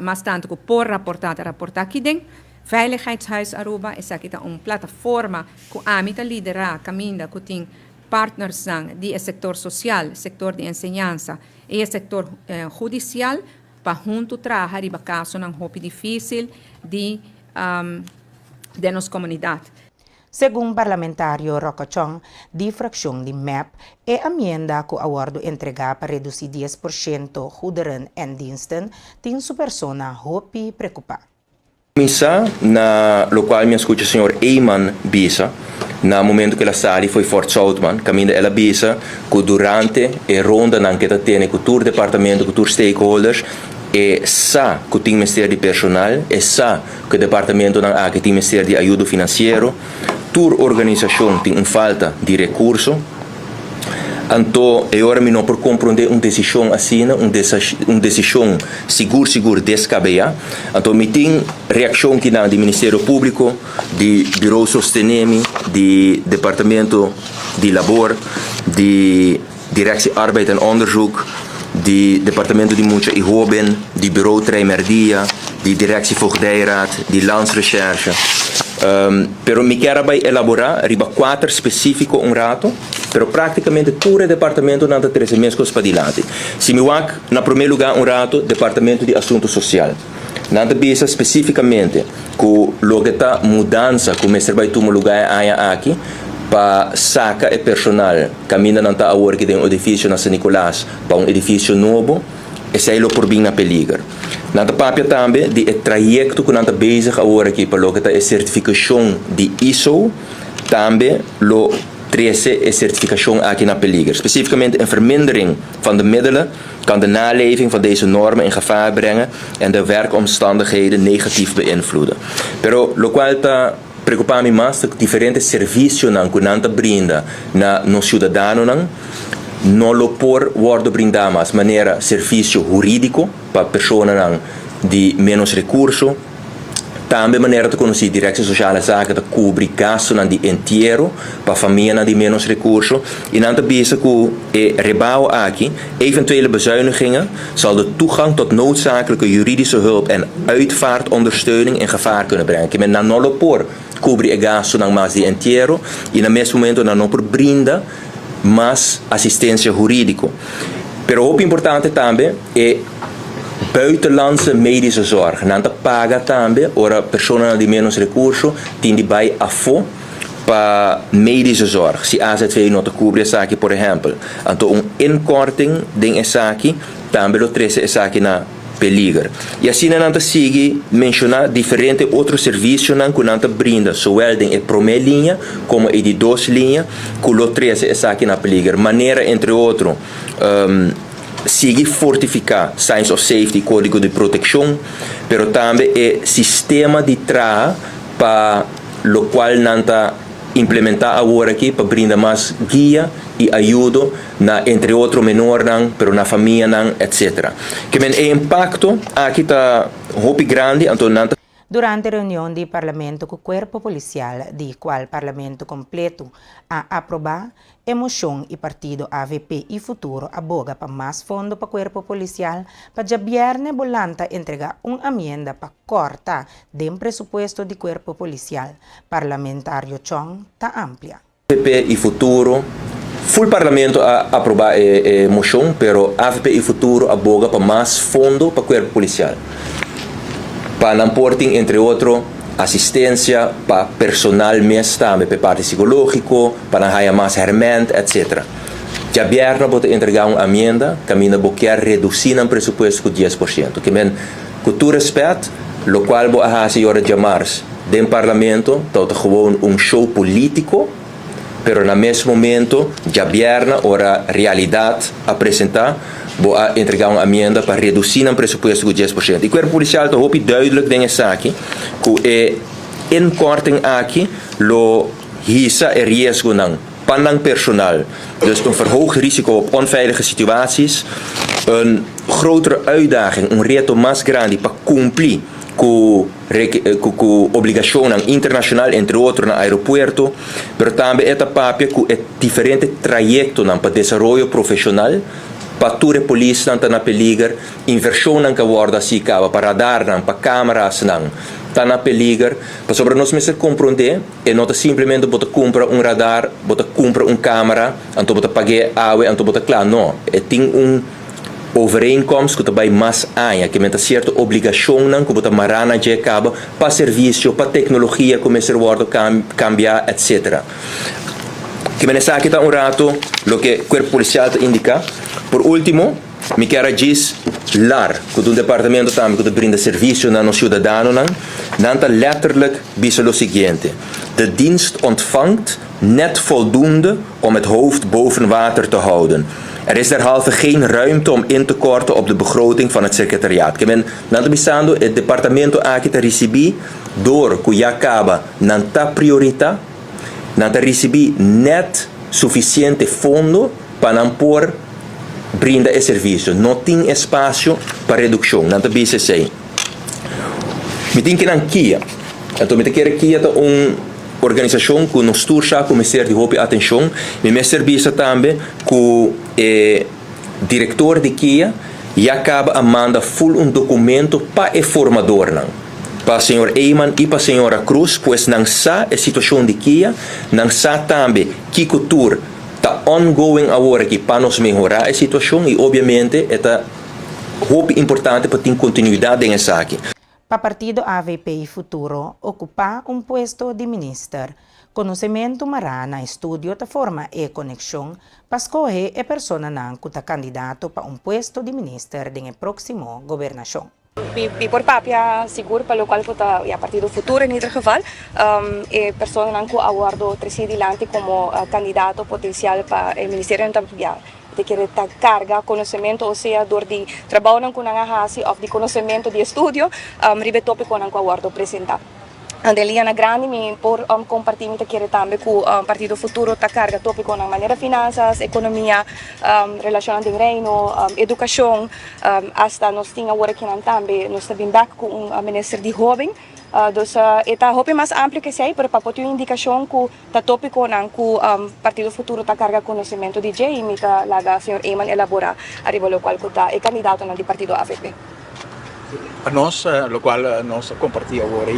mais tanto que por raportar aqui dentro. Veiligheidshuis Aruba is aqui uma plataforma que a mim liderar caminho que tem partners do setor social, setor de enseñanza e setor judicial para junto trabalhar em caso não é difícil de nossa comunidade. Segundo o parlamentário Rocochong, de fração de MEP, a emenda que o acordo entregar para reduzir 10% goederen en diensten tem sua persona hopi preocupar. Começar na lo qual me escuta o senhor Eyman Bisa, no momento que ela sali foi Fort Southman, caminho ela Bisa, que durante a ronda que ela tem com o departamento, com os stakeholders, e sa que tem Ministério de Personal, e sa que o departamento que tem Ministério de Ajuda Financeiro, toda organização tem falta de recurso. Então, agora me não por compreender uma decisão assim, uma decisão segura descabellada. Então, me tem reação que dá do Ministério Público, do Bureau Sostenemi, do Departamento de Labor, de Directie Arbeid en Onderzoek, do Departamento de Muncha e Hoben, do Bureau Treimerdia, de Directie Voogdijraad, de Landsrecherche. Pero me quero elaborar riba 4 específico rato, pero praticamente todo o departamento não tem 13 meses para adiante. Se me wak, na primeiro lugar rato, departamento de assunto social. Não tem bisa especificamente com o que está mudança, com o mestre vai tomar lugar aqui, para sacar o personal, caminha não está agora que tem um edifício na São Nicolás para um edifício novo, e sai por bem na peligro. Nanta papia também de trajeto que nanta bezig agora aqui para lo que tá a certificação de ISO, também lo 13 a certificação aqui na peligro. Especificamente een vermindering van de middelen kan de naleving van deze normen in gevaar brengen en de werkomstandigheden negatief beïnvloeden. Pero lo qual tá preocupar-me mais de diferentes serviços que nanta brinda na nos cidadãos não lo por worden brindamos maneira serviço jurídico para pessoas de menos recursos. Também maneira de conhecer direção social zaken de cobrir gasto de inteiro para família de menos recursos. E dan te bezig que rebouw aqui, eventuele bezuinigingen zal de toegang tot noodzakelijke juridische hulp en uitvaartondersteuning in gevaar kunnen brengen. Que men não lo por cobrir gasto dan mais de inteiro e no mesmo momento não por brinda mais assistência jurídico. Pero o importante também é buitenlandse medische zorg. Não paga também, ora pessoas de menos recursos têm bij afo para medische zorg. Se a AZV não te cobre essa aqui, por exemplo, então inkorting ding essa aqui, também o 13 essa aqui na peligro. E assim não te sigue mencionar diferentes outros serviços que não te brinda, zowel em a primeira linha como a de 2 linhas, com o 13 essa aqui na peligro. Maneira entre outros sigue fortificar Science of Safety, Código de Proteção, pero também é sistema de trás para o qual não está implementar agora aqui para brindar mais guia e ajuda na entre outros menor pero na família etc. Que men é impacto aqui está hopi grande então não. Durante a reunião do Parlamento com o Corpo Policial, de qual Parlamento completo a aprovar, a moção e partido AVP e Futuro aboga para mais fundo para o Corpo Policial, para já viernes volanta entregar uma emenda para cortar do presupuesto do Corpo Policial. Parlamentário Chong está amplia. AVP e Futuro, full Parlamento a aprovar a moção, pero AVP e Futuro aboga para mais fundo para o Corpo Policial. Para não portem, entre outros, assistência para personal mesmo também, para parte psicológico, para não ganhar mais hermente, etc. Já viernes vou entregar uma emenda, caminho vou querer reduzir o presupuesto com 10%. Que men, com todo respeito, o qual vou fazer agora de março, do Parlamento, está gewoon show político, pero no mesmo momento, já viernes, ora realidade apresentar, vou entregar uma emenda para reduzir o presupuesto com 10%. E o Corpo Policial está duidelijk dingen aqui, que é inkorting aqui, lo hisa e risco não, panang personal. Dus een verhoogd risico op onveilige situaties, een grotere uitdaging, een reto mais grande para cumprir com obrigação internacional, entre outros, no aeroporto, mas também esta papia com diferentes trajectos para desenvolvimento profissional, para toda a polícia na peligro, inversão que aborda assim para radar, para câmeras, está na peligro, para sobre nós mesmos compreender, e não simplesmente bota compra radar, bota compra câmera, então bota pagar água, então bota claro, não, tem overeenkomst que também mais aia, que menta certa obrigação que bota marana de cabo para serviço, para tecnologia, começar a cambiar, etc. Que me nessa aqui está rato, o que o Corpo Policial indica. Por último, me quero dizer, que o departamento também que brinda serviço aan cidadãos, não letterlijk bisa o seguinte: de dienst ontvangt net voldoende om het hoofd boven water te houden. Er is derhalve geen ruimte om in te korten op de begroting van het secretariaat. Que men não bisando het departamento aqui te recebi door Cuyacaba não tá priorità, não tá recebi net suficiente fundo para não por brinda e serviço. Não tem espaço para redução. Não tá bisa sei. Me tem que não Kia. Então me tem que Kia organização que nos turca começar de roupa atenção, me serviço também com o diretor de Kia e acaba a mandar full documento para o formador para o senhor Eyman e para a senhora Cruz, pois não sabe a situação de Kia, não sabe também que cultura está ongoing agora aqui para nos melhorar a situação e obviamente é roupa importante para ter continuidade nessa aqui. Para partido AVP e Futuro, ocupar puesto de ministro. Conhecimento marana estudio da forma e conexão para escolher a pessoa que está candidato para puesto de ministro na próxima governação. E por papia seguro pelo qual puta a partido Futuro em ieder geval e pessoa que aguardo presidente como candidato potencial para o Ministério da de que carga conhecimento, ou seja, door die trabalho com a hasi of de conhecimento de estudo, ribe tópico não aguardo apresentar. Andeliana Grande mi por compartir mi te também com Partido Futuro ta carga tópico na maneira finanças, economia, relação de reino, educação, hasta nós tinha agora que não também nós também back com ministro de jovem. Dus eta hope mais amplo que sei, para poder indicação que ta tópico não que Partido Futuro ta carga conhecimento de J e mi ta laga senhor Eyman elabora arriba lo qual que ta é candidato no partido AVP. A nós, o qual nós compartilhamos agora,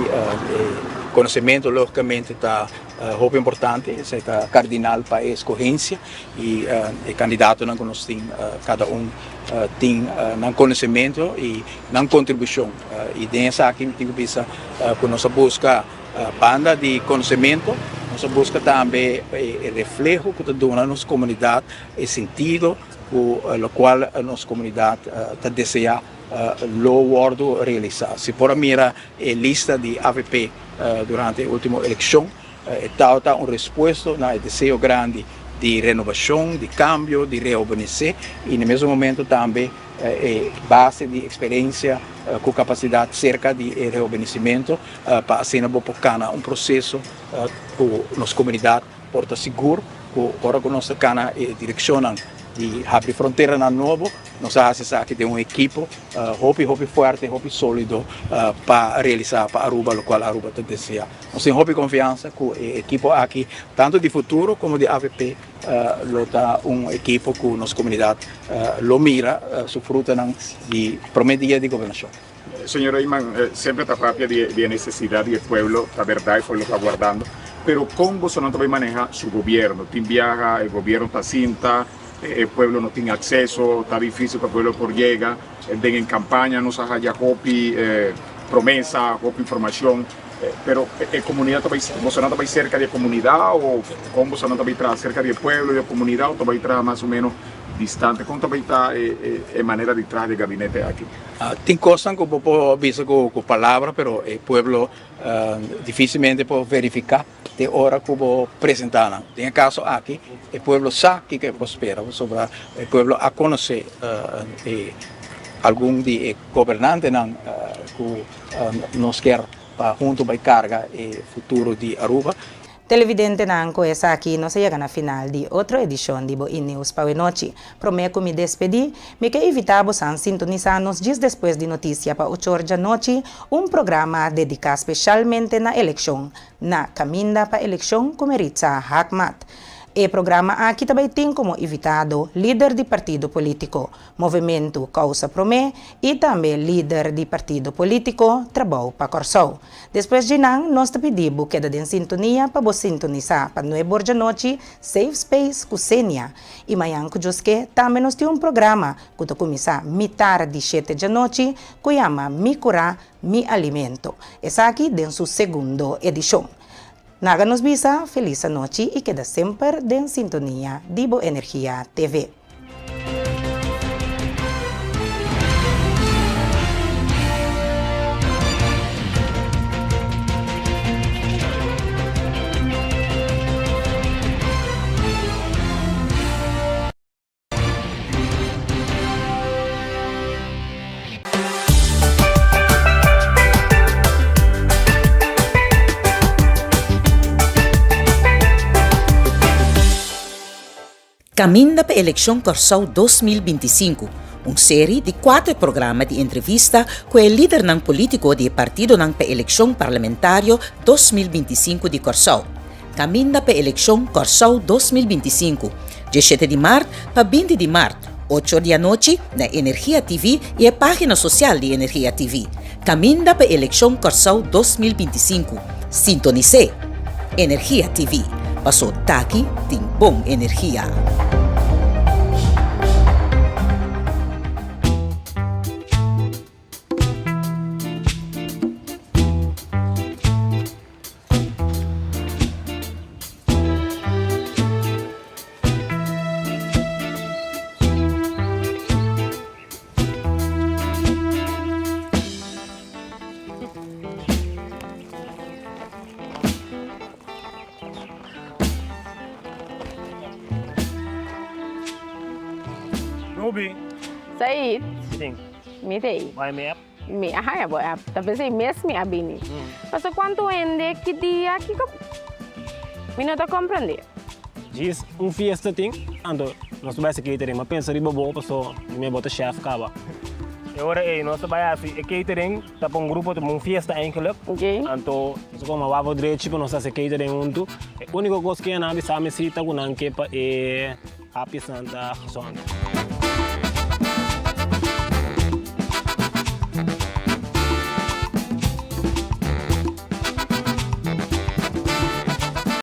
conhecimento logicamente está muito importante, é cardinal para a escorrência e o candidato não conhece cada tem conhecimento e contribuição. E dessa aqui tem que pensar que nós busca banda de conhecimento, nós busca também o reflexo que dá na nossa comunidade, o sentido o qual a nossa comunidade está deseja lo wordo realizar. Se por mira a lista de AVP durante a última eleição, está resposta na desejo grande de renovação, de cambio, de reorganizar e no mesmo momento também base de experiência com capacidade cerca de reorganizamento para assim não processo que nossa comunidade porta seguro, que agora que nossa cana direcionam de abrir fronteira na novo, nós fazemos aqui de equipo hope forte, hope sólido para realizar para Aruba, o qual Aruba deseja. Nós temos hope confiança que o equipo aqui, tanto de futuro como de AVP, está equipo que nossa comunidade lo mira, sufruta de promedia de governação. Señor Eyman, siempre está propia de necesidad y el pueblo, la verdad, el pueblo está guardando, pero ¿cómo Bolsonaro también maneja su gobierno? Tim viaja, el gobierno está cinta, el pueblo no tiene acceso, está difícil para el pueblo por llega, en campaña no se haya copy, promesa, copy información, pero la comunidad Bolsonaro está cerca de la comunidad o cómo Bolsonaro está cerca del pueblo y de la comunidad o está más o menos distante, como também está a maneira de trás do gabinete aqui? Tem coisas que eu visto com palavras, mas o povo dificilmente pode verificar de hora que eu apresentar. Tem caso aqui, o povo sabe o que espera, sobre o povo a conhecer algum de governante que nos quer para junto para carga o futuro de Aruba. Televidente Nanco, essa aqui nós chegamos na final de outra edição de Boa News para a noite. Prometo me despedir, me que evitamos a sintonizar-nos dias depois de notícia para 8 horas da noite, programa dedicado especialmente na eleição, na caminda para a eleição com Meritza Hakmat. O programa aqui também tem como invitado líder de partido político, Movimento Causa Promé e também líder de partido político Trabalho para Corsou. Depois de nós te pedimos que em sintonia para você sintonizar para 9 horas da noite, Safe Space com Sênia. E amanhã que Josque também nós temos programa que está começar tarde de 7 da noite, que chama Mi Curar, Mi Alimento. Essa aqui é sua segunda edição. Naga nos bisa, feliz noite e queda sempre em sintonia de Boa Energia TV. Caminda para a eleição Corsou 2025, série de 4 programas de entrevista com o líder político do partido para a eleição parlamentar 2025 de Corsou. Caminda para a eleição Corsou 2025, de 7 de março para 20 de março, 8 da noite, na Energia TV e a página social de Energia TV. Caminda para a eleição Corsou 2025. Sintonize Energia TV. Passou Taki tem bom energia. Ruby. Said. Sim. Mitei. Vai, map. Me ahaya bo talvez mesmo me abini. Mas quanto ende que dia que me não tá compreender. Diz fiesta ting, ando nós vai se catering, mas pensa riba bo paso me bota chef kaba. E ora nós vai assim, catering tá para grupo de fiesta eigenlijk. Okay. Anto so como wavo direito para nós fazer catering junto. O único coisa que na bisa me cita com anque pa Happy Santa Sonda.